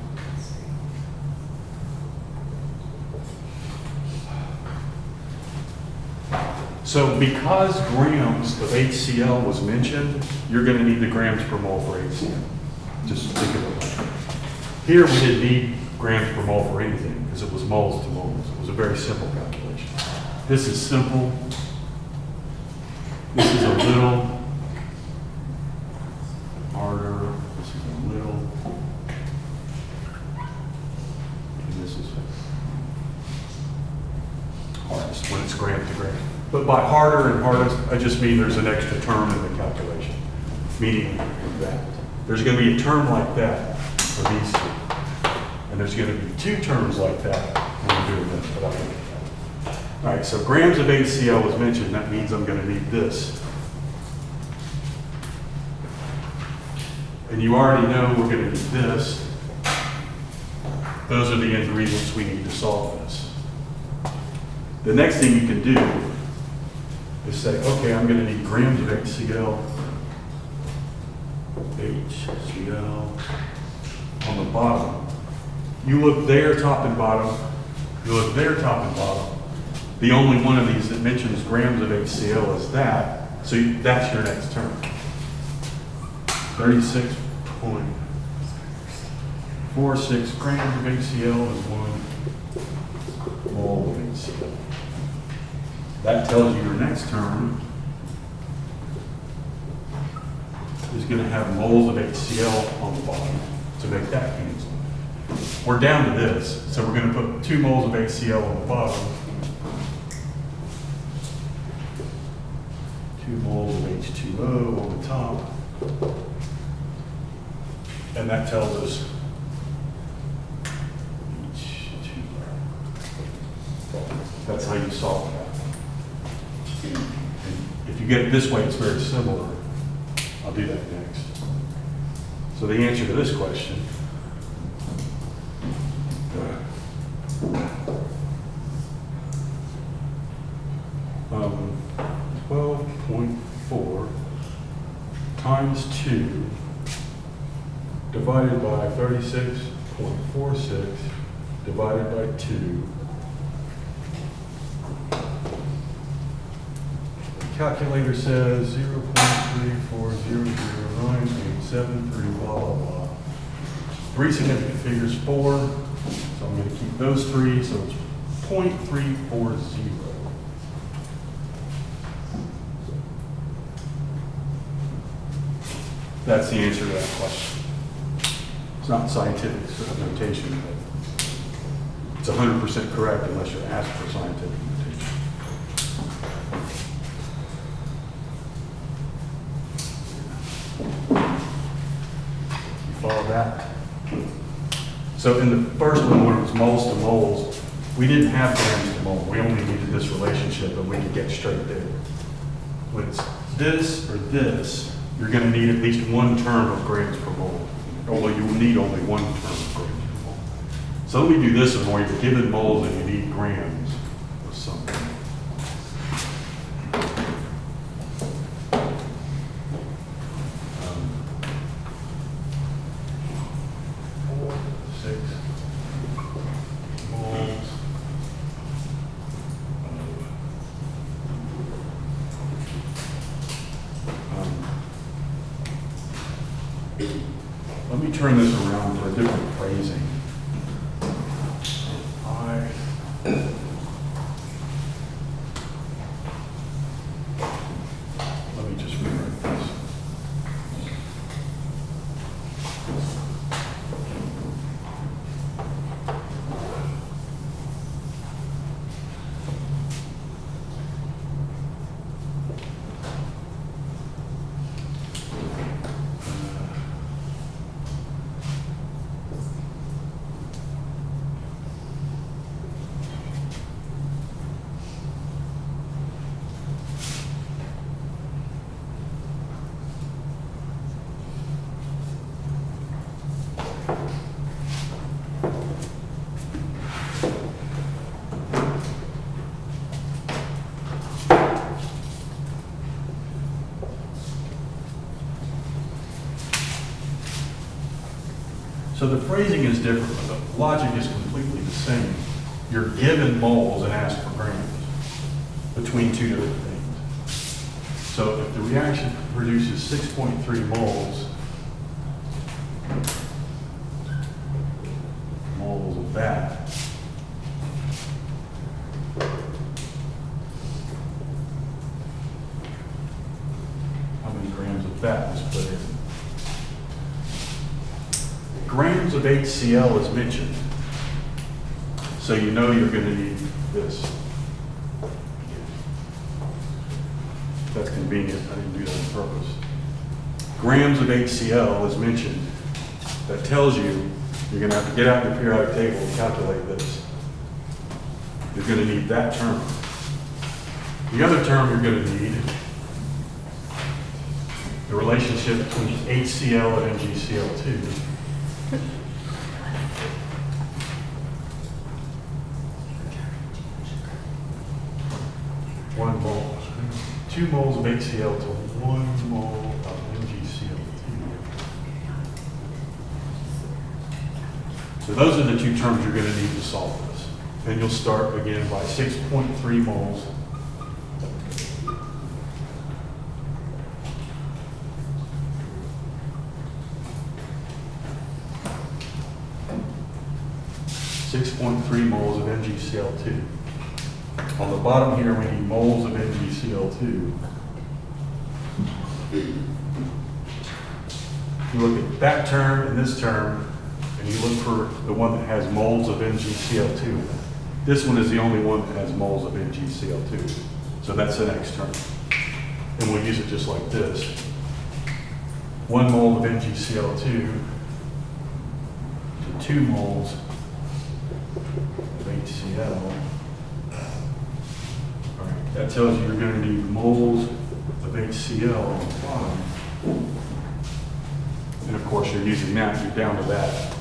So because grams of HCl was mentioned, you're going to need the grams per mole for HCl. Just think of it like that. Here we didn't need grams per mole for anything because it was moles to moles. It was a very simple calculation. This is simple. This is a little harder. This is a little. And this is hardest when it's gram to gram. But by harder and hardest, I just mean there's an extra term in the calculation, meaning that there's going to be a term like that for these two. And there's going to be 2 terms like that when we're doing this. But I'll get to that. All right, so grams of HCl was mentioned. That means I'm going to need this. And you already know we're going to need this. Those are the ingredients we need to solve this. The next thing you can do is say, okay, I'm going to need grams of HCl on the bottom. You look there, top and bottom. You look there, top and bottom. The only one of these that mentions grams of HCl is that, so that's your next term. 36.46 grams of HCl is 1 mole of HCl. That tells you your next term is going to have moles of HCl on the bottom to make that cancel. We're down to this, so we're going to put 2 moles of HCl on the bottom, 2 moles of H2O on the top, and that tells us that's how you solve that. And if you get it this way, it's very similar. I'll do that next. So the answer to this question, 12.4 times 2 divided by 36.46 divided by 2 calculator says 0.3400987 blah, blah, blah. Three significant figures, 4, so I'm going to keep those three, so it's 0.340. That's the answer to that question. It's not scientific sort of notation, but it's 100% correct unless you're asked for scientific notation. You follow that? So in the first one, where it was moles to moles, we didn't have grams to mole. We only needed this relationship, but we could get straight there. When it's this or this, you're going to need at least one term of grams per mole. Although you will need only one term of grams per mole. So let me do this one where you're given moles and you need grams of something. Let me turn this around for a different phrasing. Let me just rewrite this. So the phrasing is different, but the logic is completely the same. You're given moles and asked for grams between two different things. So if the reaction produces 6.3 moles of that, how many grams of that was put in? Grams of HCl is mentioned, so you know you're going to need this. That's convenient. I didn't do that on purpose. Grams of HCl is mentioned. That tells you you're going to have to get out your periodic table and calculate this. You're going to need that term. The other term you're going to need, the relationship between HCl and MgCl2. One mole, 2 moles of HCl to 1 mole of MgCl2. So those are the two terms you're going to need to solve this. And you'll start again by 6.3 moles. Moles of MgCl2. On the bottom here, we need moles of MgCl2. You look at that term and this term, and you look for the one that has moles of MgCl2 in it. This one is the only one that has moles of MgCl2. So that's the next term. And we'll use it just like this. 1 mole of MgCl2 to 2 moles of HCl. All right, that tells you you're going to need moles of HCl on the bottom. And of course, you're using that, you're down to that.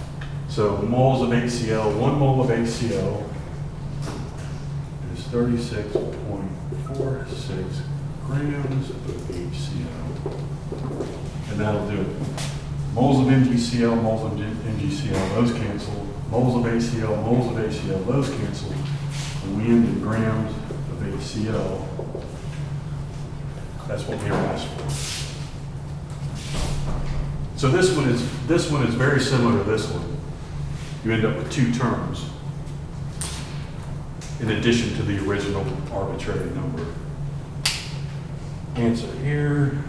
So moles of HCl, 1 mole of HCl is 36.46 grams of HCl. And that'll do it. Moles of MgCl, moles of MgCl, those cancel. Moles of HCl, those cancel. And we end in grams of HCl. That's what we were asked for. So this one is very similar to this one. You end up with two terms in addition to the original arbitrary number. Answer here,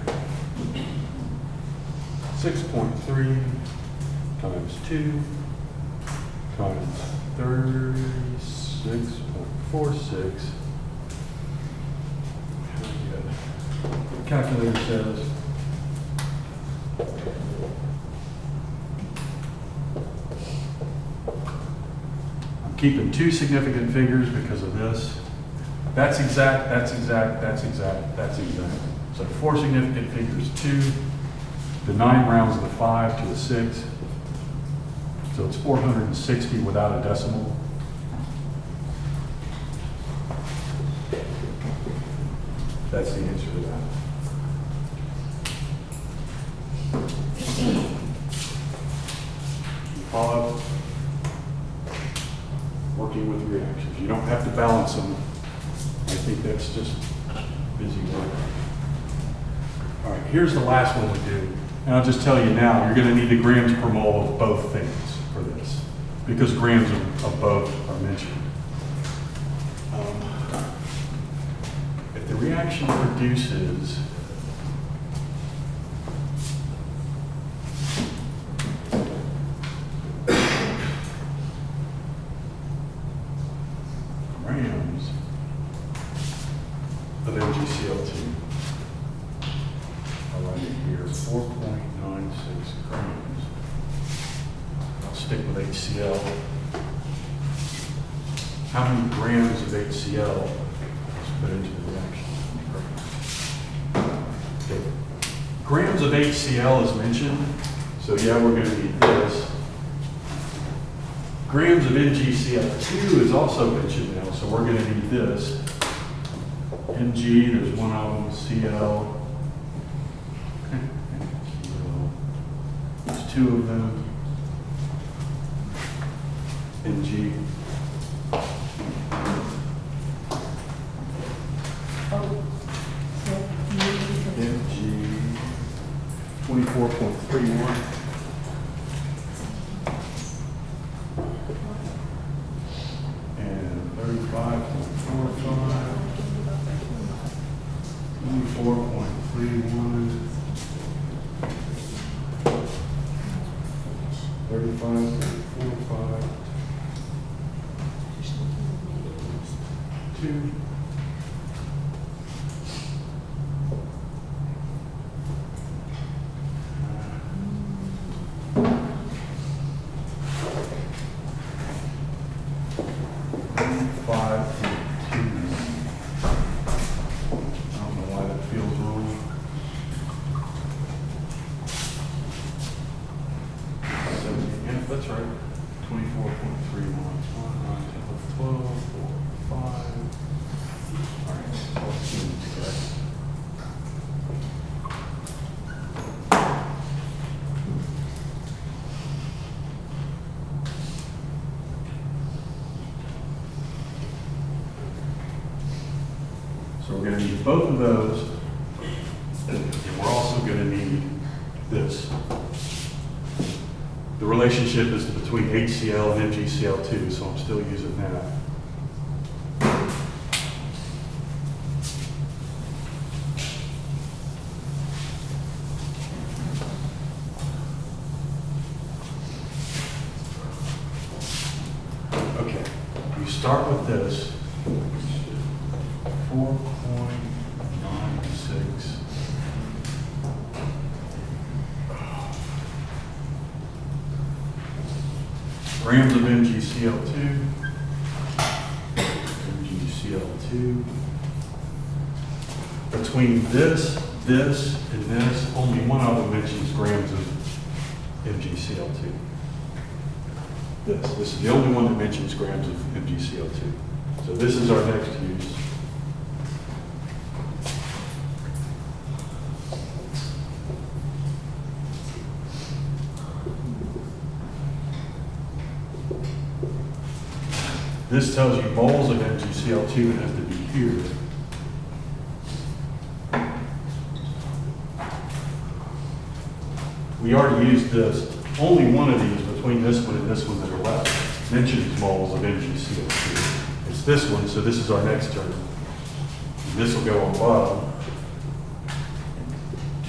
6.3 times 2 times 36.46. Calculator says I'm keeping two significant figures because of this. That's exact, that's exact, that's exact, that's exact. So four significant figures, 2, the 9 rounds of the 5 to the 6. So it's 460 without a decimal. That's the answer to that. Follow. Working with reactions. You don't have to balance them. I think that's just busy work. All right, here's the last one we do. And I'll just tell you now, you're going to need the grams per mole of both things for this, because grams of both are mentioned. If the reaction produces grams of MgCl2, I'll write it here, 4.96 grams. I'll stick with HCl. How many grams of HCl is put into the reaction? Okay. Grams of HCl is mentioned, so yeah, we're going to need this. Grams of MgCl2 is also mentioned now, so we're going to need this. Mg, there's one of them, Cl. There's two of them. Mg. Mg 24.31. And 35.45. 24.31. 35.45. 2. That's right. 24.31. 1, 9, 10, 12, 4, 5. All right, all seems correct. So we're going to need both of those, and we're also going to need this. The relationship is between HCl and MgCl2, so I'm still using that. Okay, you start with this, 4.96. Grams of MgCl2. MgCl2. Between this, and this, only one of them mentions grams of MgCl2. This is the only one that mentions grams of MgCl2. So this is our next use. This tells you moles of MgCl2 has to be here. We already used this, only one of these between this one and this one that are left mentions moles of NGCL2. It's this one, so this is our next term. This will go above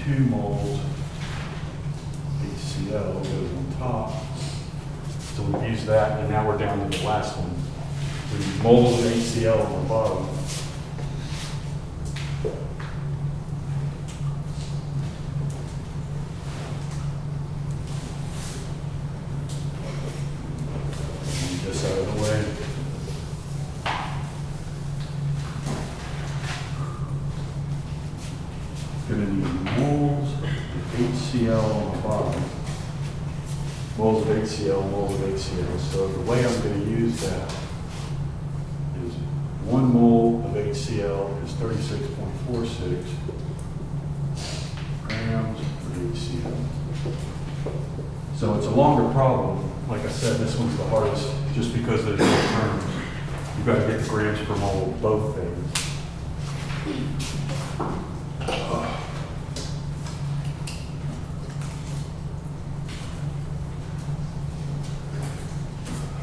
2 moles HCl goes on top. So we've used that, and now we're down to the last one. We use moles of HCl on the bottom. Move this out of the way. Going to need moles of HCl on the bottom. Moles of HCl, moles of HCl. So the way I'm going to use that is 1 mole of HCl is 36.46 grams of HCl. So it's a longer problem. Like I said, this one's the hardest just because there's no terms. You've got to get the grams per mole of both things.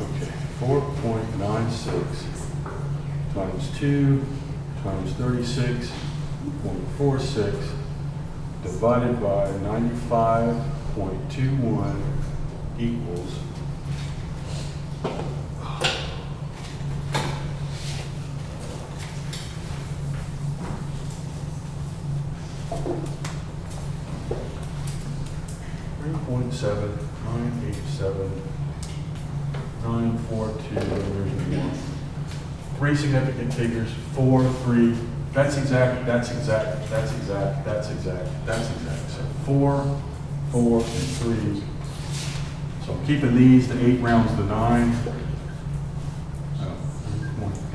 Okay, 4.96 times 2 times 36.46 divided by 95.21 equals 3.7987.942, and there's 1. 3 significant figures, 4, 3, that's exact, that's exact, that's exact, that's exact, that's exact. So 4, 4, and 3. So I'm keeping these, the 8 rounds to 9.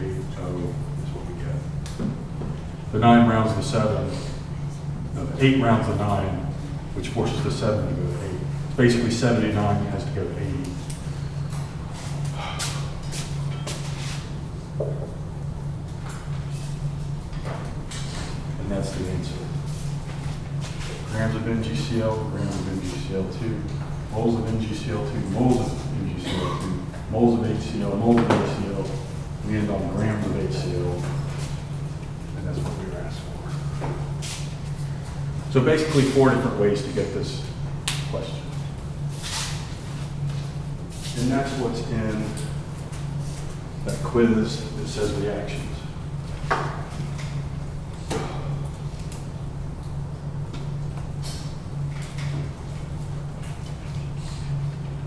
3.80 is what we get. The 9 rounds to 7. No, the 8 rounds to 9, which forces the 7 to go to 8. It's basically 79 has to go to 80. And that's the answer. Grams of NGCl, grams of NGCl2, moles of NGCl2, moles of NGCl2, moles of HCl, moles of HCl. We end on grams of HCl. And that's what we were asked for. So basically 4 different ways to get this question. And that's what's in that quiz that says reactions.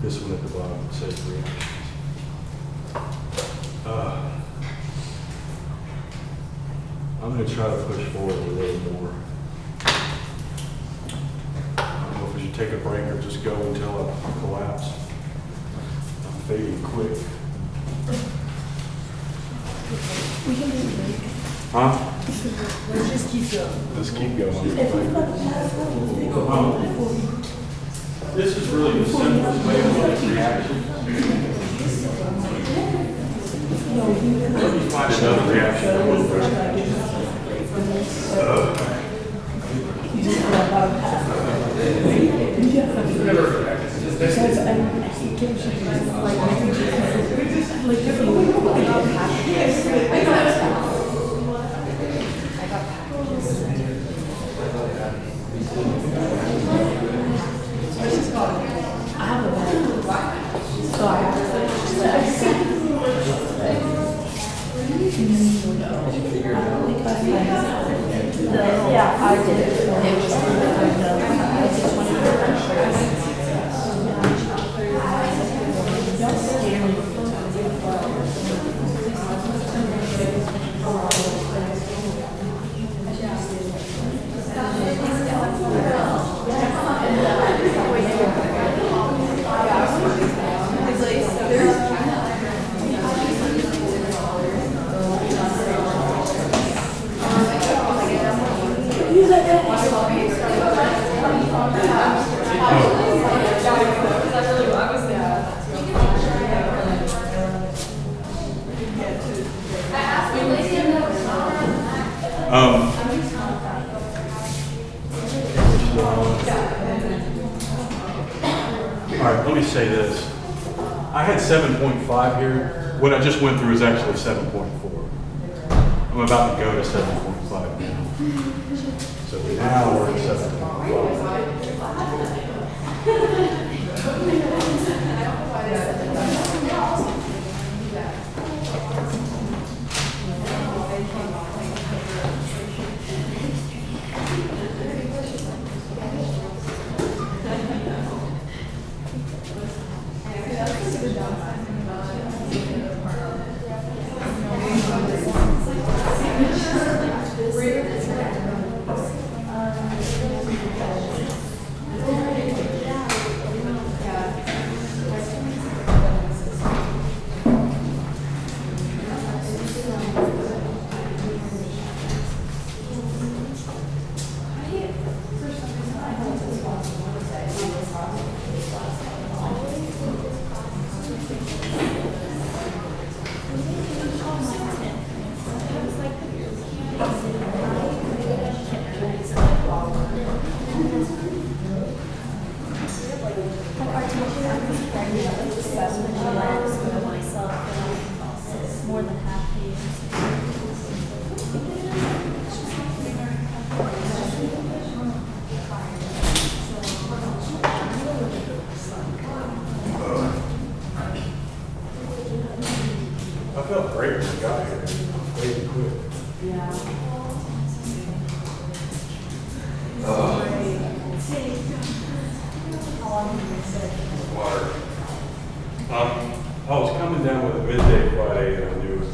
This one at the bottom says reactions. I'm going to try to push forward a little more. I don't know if we should take a break or just go until I collapse. I'm fading quick. We can do a break. Huh? Let's just keep going. Let's keep going. If we put that This is really the simplest way to get reaction. Let me find another reaction. Yeah, I did it. It say this. I had 7.5 here. What I just went through is actually 7.4. I'm about to go to 7.5 now. So now we're at 7.5. More than half the years. I felt great when I got here. Way quick. Water. I was coming down with a midday Friday and I knew it.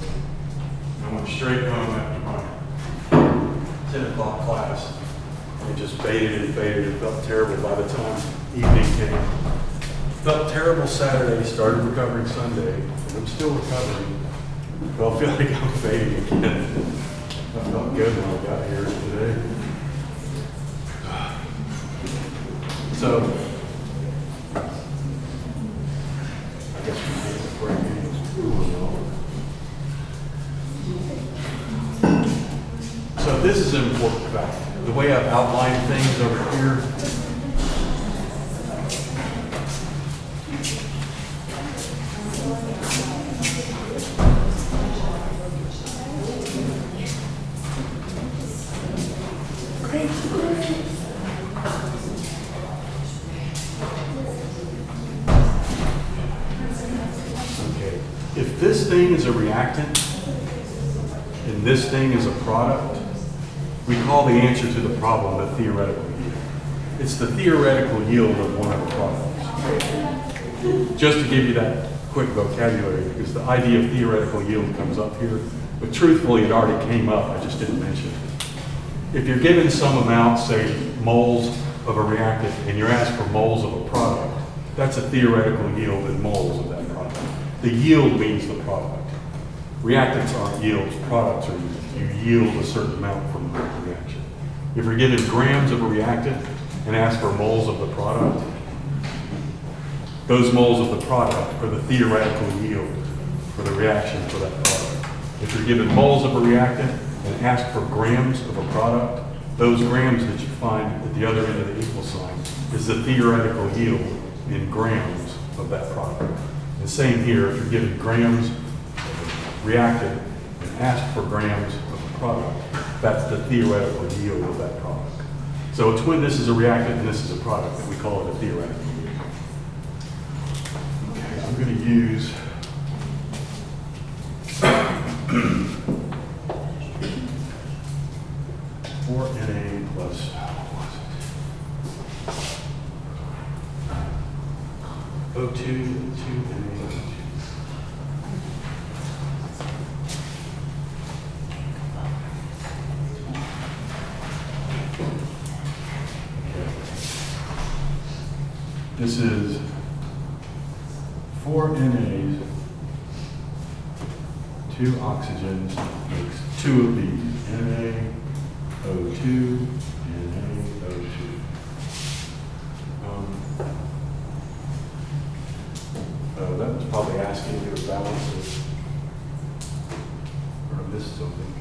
I went straight home after my 10 o'clock class. It just faded and faded. It felt terrible by the time evening came. Felt terrible Saturday, started recovering Sunday, and I'm still recovering. But I feel like I'm fading again. I felt good when I got here today. So, I guess we need to break it. So this is an important fact. The way I've outlined things over here. Okay. If this thing is a reactant and this thing is a product, we call the answer to the problem the theoretical yield. It's the theoretical yield of one of the products. Just to give you that quick vocabulary, because the idea of theoretical yield comes up here, but truthfully it already came up, I just didn't mention it. If you're given some amount, say moles of a reactant, and you're asked for moles of a product, that's a theoretical yield in moles of that product. The yield means the product. Reactants aren't yields, products are yields. You yield a certain amount from the reaction. If you're given grams of a reactant and asked for moles of the product, those moles of the product are the theoretical yield for the reaction for that product. If you're given moles of a reactant and asked for grams of a product, those grams that you find at the other end of the equal sign is the theoretical yield in grams of that product. And same here, if you're given grams of a reactant and asked for grams of a product, that's the theoretical yield of that product. So it's when this is a reactant and this is a product that we call it a theoretical yield. Okay, I'm going to use 4Na plus O2, 2Na. This is 4 NAs, 2 oxygens, makes 2 of these, NaO2, NaO2. That was probably asking you to balance it, or I missed something.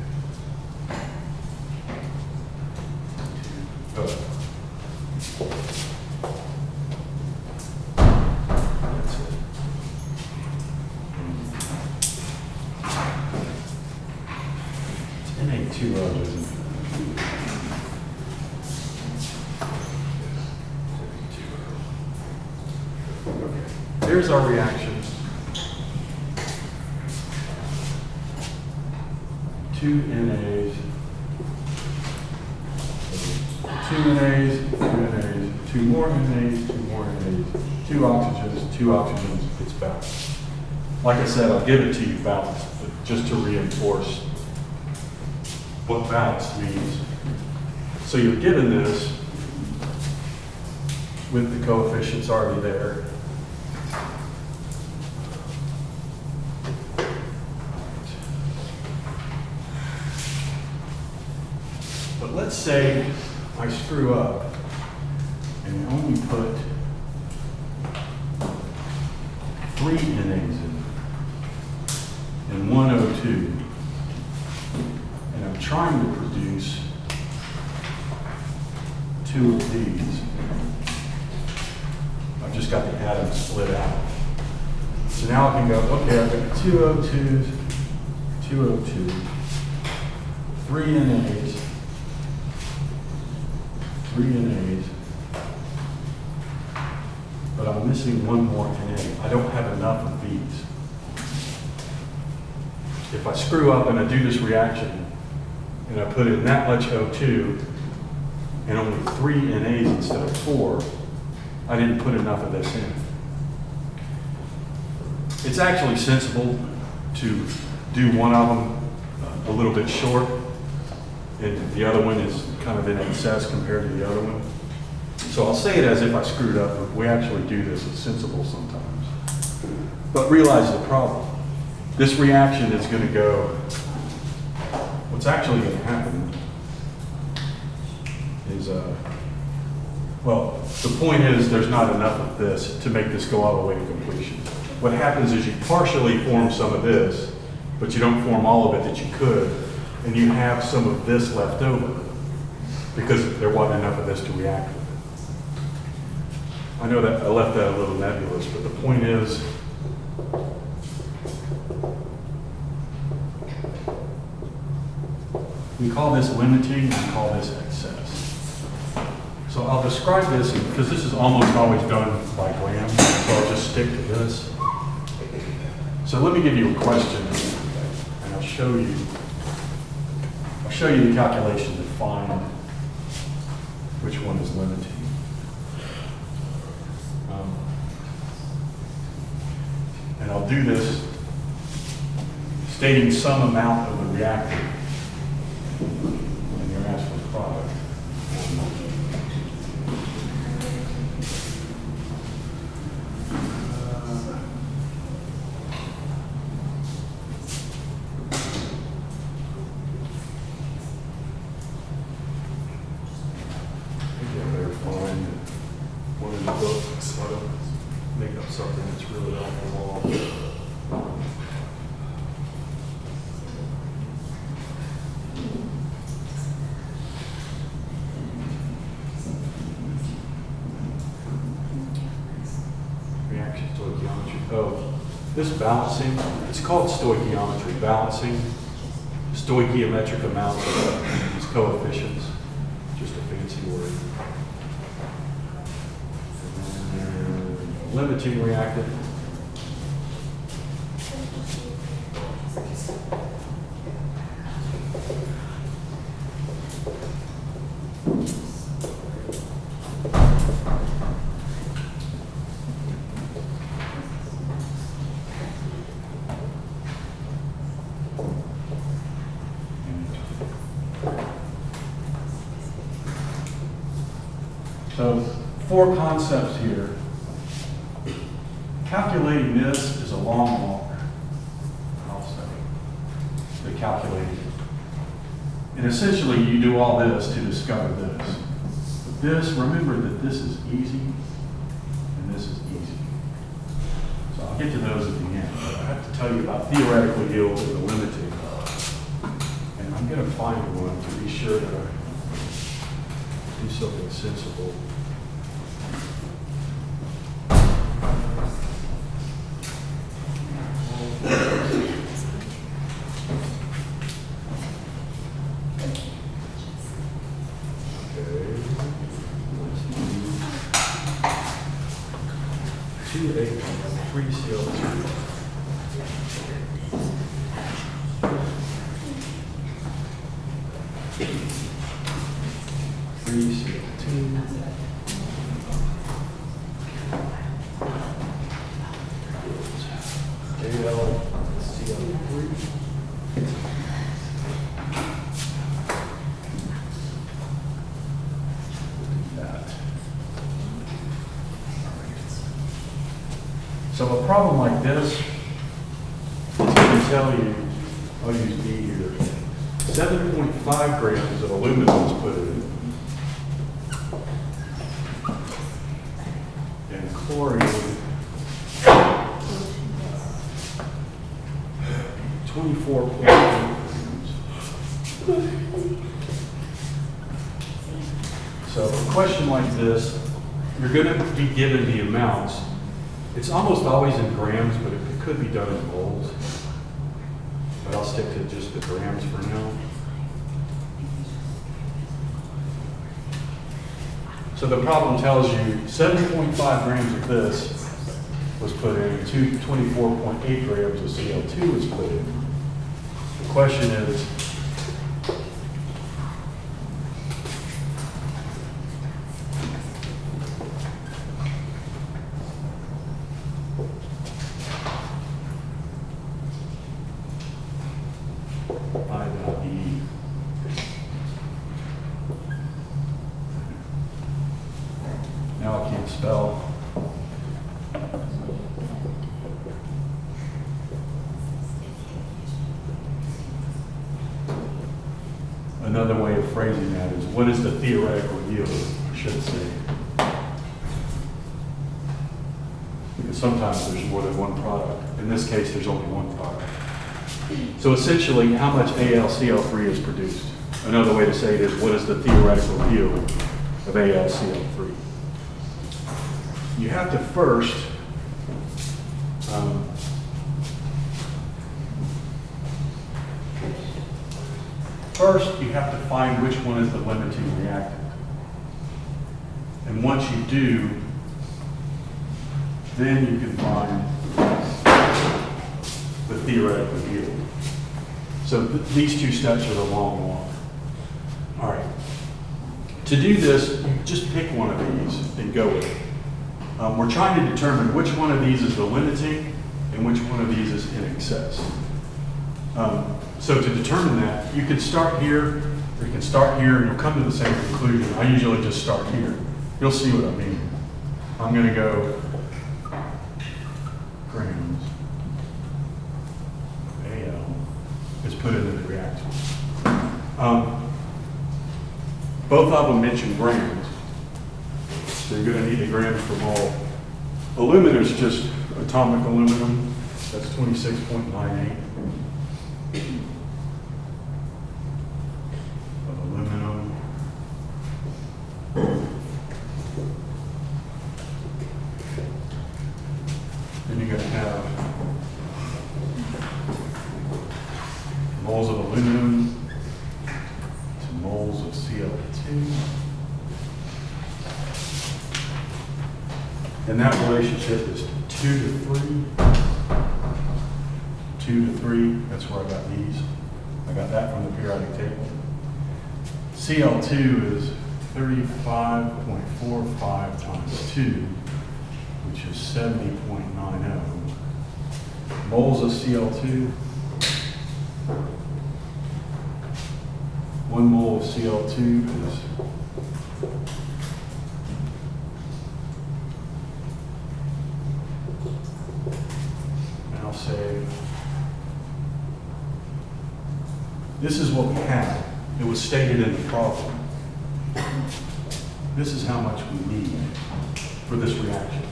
isn't it? Here's our reaction. 2 NAs, 2 NAs, 2 NAs, 2 more NAs, 2 more NAs, 2 oxygens, 2 oxygens, it's balanced. Like I said, I'll give it to you balanced, but just to reinforce what balanced means. So you're given this with the coefficients already there. But let's say I screw up and only put 3 NAs in and 1 O2, and I'm trying to produce 2 of these. I've just got the atoms split out. So now I can go, okay, I've got 2 O2s, 2 O2, 3 NAs, 3 NAs, but I'm missing 1 more NA. I don't have enough of these. If I screw up and I do this reaction and I put in that much O2 and only 3 NAs instead of 4, I didn't put enough of this in. It's actually sensible to do one of them a little bit short, and the other one is kind of in excess compared to the other one. So I'll say it as if I screwed up, but we actually do this. It's sensible sometimes. But realize the problem. This reaction is going to go, what's actually going to happen is, well, the point is there's not enough of this to make this go all the way to completion. What happens is you partially form some of this, but you don't form all of it that you could, and you have some of this left over because there wasn't enough of this to react with it. I know that I left that a little nebulous, but the point is, we call this limiting, we call this excess. So I'll describe this, because this is almost always done by grams, so I'll just stick to this. So let me give you a question, and I'll show you the calculation to find which one is limiting. And I'll do this stating some amount of the reactant. And you're asked for the product. Maybe I better find one of the books so I don't make up something that's really off the wall. Reaction stoichiometry. Oh, this balancing, it's called stoichiometry. Balancing, stoichiometric amounts of these coefficients. Just a fancy word. Limiting reactant. So 4 concepts here. Calculating this is a long walk, I'll say, the calculating it. And essentially you do all this to discover this. But this, remember that this is easy and this is easy. So I'll get to those at the end. But I have to tell you about theoretical yield and the limiting. And I'm going to find one to be sure that I do something sensible. Two eight, three CO2. Three CO2. AL CO3. That. So a problem like this is going to tell you, I'll use D here, 7.5 grams of aluminum is put in. And chlorine, 24.8 grams. So a question like this, you're going to be given the amounts. It's almost always in grams, but it could be done in moles. But I'll stick to just the grams for now. So the problem tells you 7.5 grams of this was put in, 24.8 grams of CO2 was put in. The question is, I dot E. Now I can't spell. Another way of phrasing that is, what is the theoretical yield, I should say. Because sometimes there's more than one product. In this case, there's only one product. So essentially, how much AlCl3 is produced? Another way to say it is, what is the theoretical yield of AlCl3? You have to first you have to find which one is the limiting reactant. And once you do, then you can find the theoretical yield. So these two steps are the long walk. All right. To do this, you just pick one of these and go with it. We're trying to determine which one of these is the limiting and which one of these is in excess. So to determine that, you can start here, or you can start here, and you'll come to the same conclusion. I usually just start here. You'll see what I mean. I'm going to go grams. AL is put into the reactant. Both of them mention grams, so you're going to need the grams per mole. Aluminum is just atomic aluminum. That's 26.98 of aluminum. Then you're going to have moles of aluminum to moles of Cl2. And that relationship is 2 to 3. 2 to 3, that's where I got these. I got that from the periodic table. Cl2 is 35.45 times 2, which is 70.90. Moles of Cl2. 1 mole of Cl2 is 'Say, this is what we had. It was stated in the problem. This is how much we need for this reaction.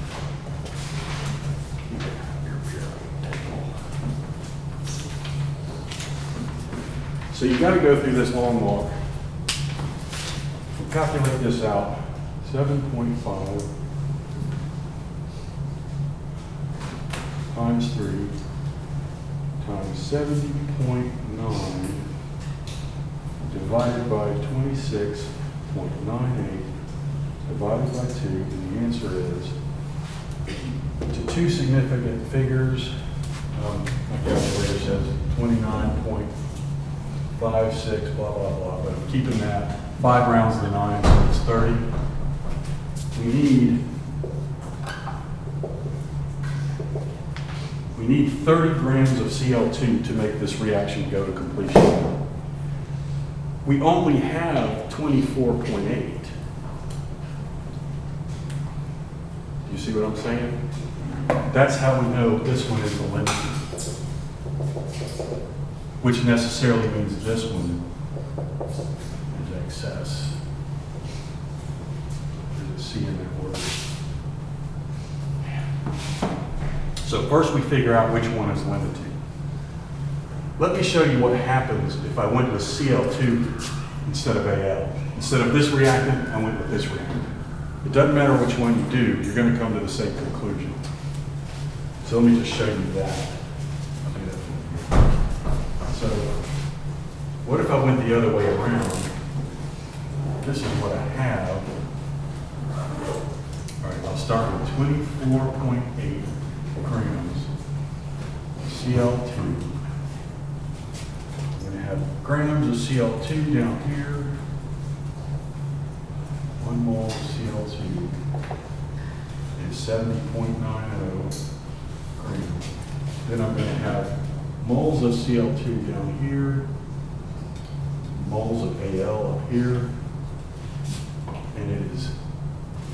So you've got to go through this long walk. We'll calculate this out. 7.5 times 3 times 70.9 divided by 26.98 divided by 2, and the answer is, to two significant figures, my calculator says 29.56, blah, blah, blah, but keeping that 5 rounds to the 9, so it's 30. We need 30 grams of Cl2 to make this reaction go to completion. We only have 24.8. You see what I'm saying? That's how we know this one is the limit. Which necessarily means this one is excess. There's a C in that word. So first we figure out which one is limited. Let me show you what happens if I went with Cl2 instead of Al. Instead of this reactant, I went with this reactant. It doesn't matter which one you do, you're going to come to the same conclusion. So let me just show you that. I'll do that. So what if I went the other way around? This is what I have. All right, I'll start with 24.8 grams Cl2. I'm going to have grams of Cl2 down here. 1 mole of Cl2 is 70.90 grams. Then I'm going to have moles of Cl2 down here, moles of Al up here, and it is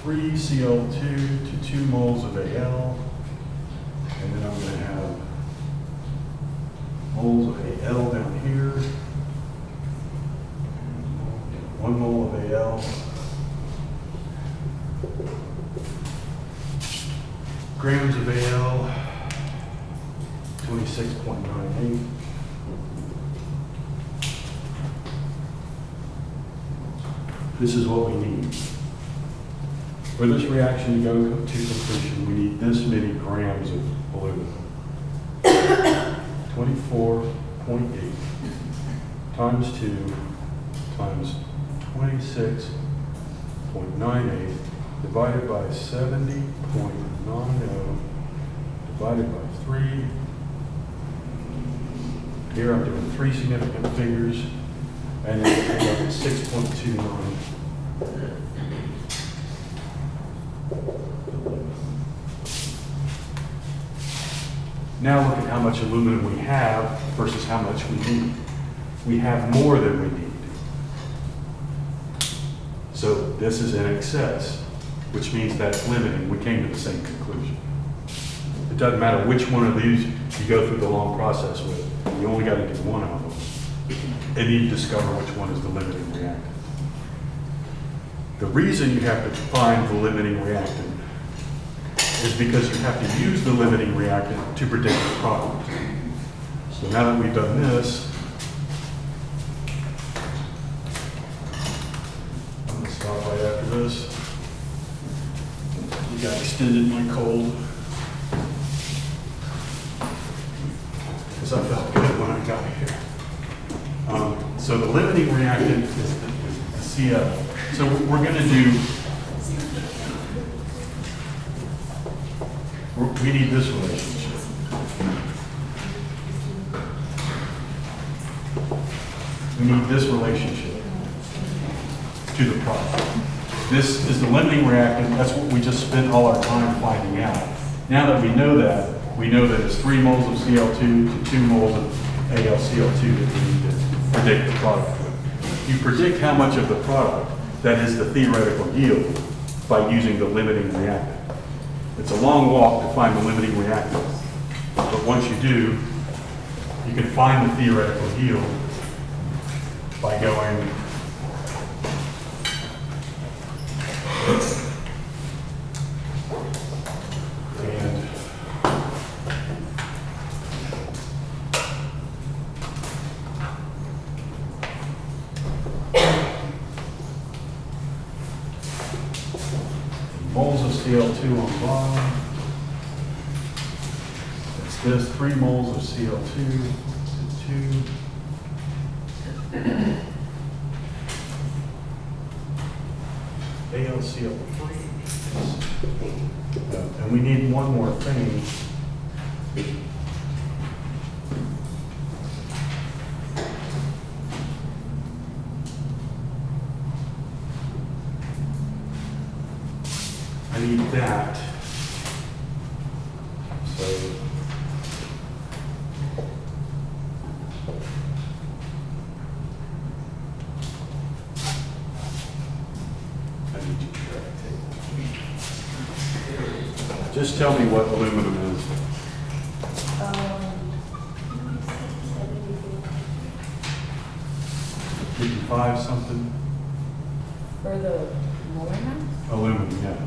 3 Cl2 to 2 moles of Al, and then I'm going to have moles of Al down here, 1 mole of Al, grams of Al, 26.98. This is what we need. For this reaction to go to completion, we need this many grams of aluminum. 24.8 times 2 times 26.98 divided by 70.90 divided by 3. Here I'm doing 3 significant figures, and then I got 6.29. Now look at how much aluminum we have versus how much we need. We have more than we need. So this is in excess, which means that's limiting. We came to the same conclusion. It doesn't matter which one of these you go through the long process with. You only got to do one of them. And you discover which one is the limiting reactant. The reason you have to find the limiting reactant is because you have to use the limiting reactant to predict the product. So now that we've done this, I'm going to stop right after this. You got extended my cold. Because I felt good when I got here. So the limiting reactant is the Cl. So we're going to do, we need this relationship. We need this relationship to the product. This is the limiting reactant. That's what we just spent all our time finding out. Now that we know that it's 3 moles of Cl2 to 2 moles of AlCl2 that we need to predict the product with. You predict how much of the product that is the theoretical yield by using the limiting reactant. It's a long walk to find the limiting reactant, but once you do, you can find the theoretical yield by going and moles of Cl2 on the bottom. It's this 3 moles of Cl2 to 2. ALCO 3. And we need one more thing. I need that. So I need to track table. Just tell me what aluminum is. 55 something? For the mower mount? Aluminum, yeah.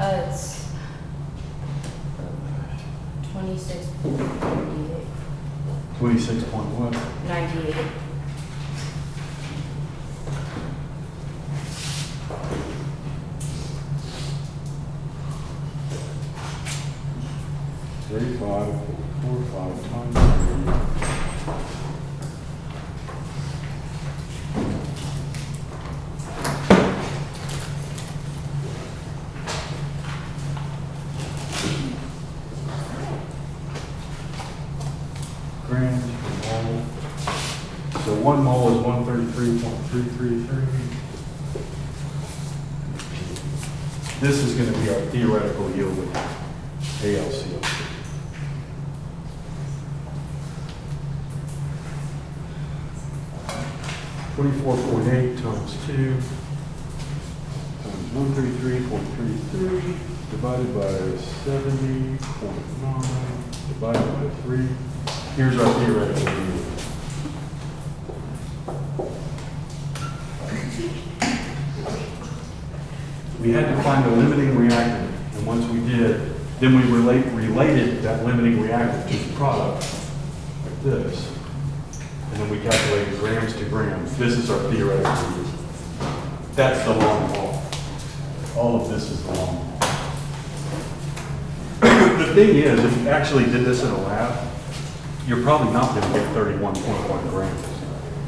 It's 26.98. 26 point what? 98. $35.45 times 3 grams per mole. So 1 mole is 133.333. This is going to be our theoretical yield with ALCO. $24.8 times 2 times 133.33 divided by 70.9 divided by 3. Here's our theoretical yield. We had to find a limiting reactant, and once we did, then we related that limiting reactant to the product, like this. And then we calculated grams to grams. This is our theoretical yield. That's the long haul. All of this is the long haul. The thing is, if you actually did this in a lab, you're probably not going to get 31.1 grams.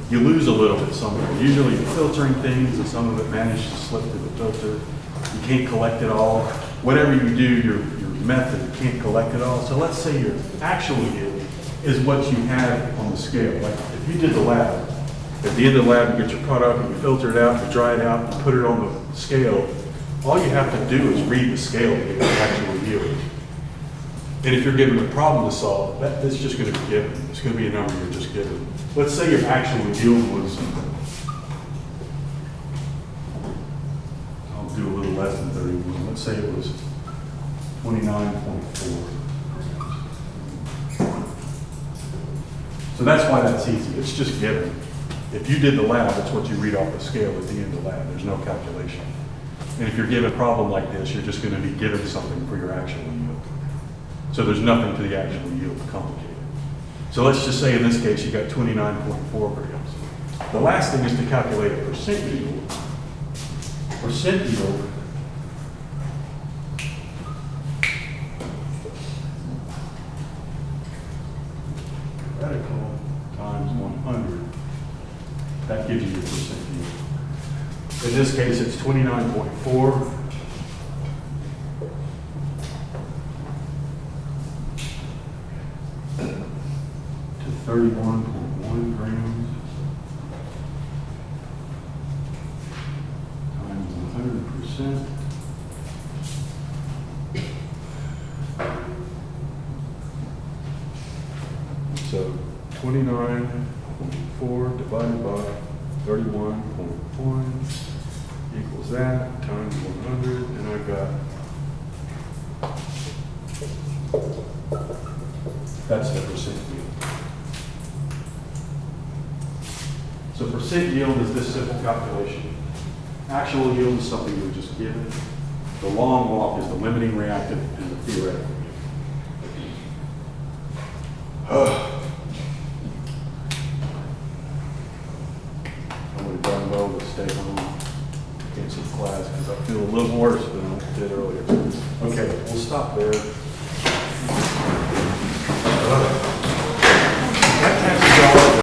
You lose a little bit somewhere. Usually you're filtering things and some of it manages to slip through the filter. You can't collect it all. Whatever you do, your method, you can't collect it all. So let's say your actual yield is what you had on the scale. Like if you did the lab, at the end of the lab, you get your product and you filter it out, you dry it out, you put it on the scale. All you have to do is read the scale to get the actual yield. And if you're given a problem to solve, that's just going to be given. It's going to be a number you're just given. Let's say your actual yield was, I'll do a little less than 31. Let's say it was 29.4. So that's why that's easy. It's just given. If you did the lab, it's what you read off the scale at the end of the lab. There's no calculation. And if you're given a problem like this, you're just going to be given something for your actual yield. So there's nothing to the actual yield complicated. So let's just say in this case, you got 29.4 grams. The last thing is to calculate a percent yield. Percent yield radical times 100. That gives you your percent yield. In this case, it's 29.4. to 31.1 grams times 100%. So 29.4 divided by 31.1 equals that times 100, and I've got, that's the percent yield. So percent yield is this simple calculation. Actual yield is something you were just given. The long walk is the limiting reactant and the theoretical yield. I would have done well to stay home, cancel class, because I feel a little worse than I did earlier. Okay, we'll stop there.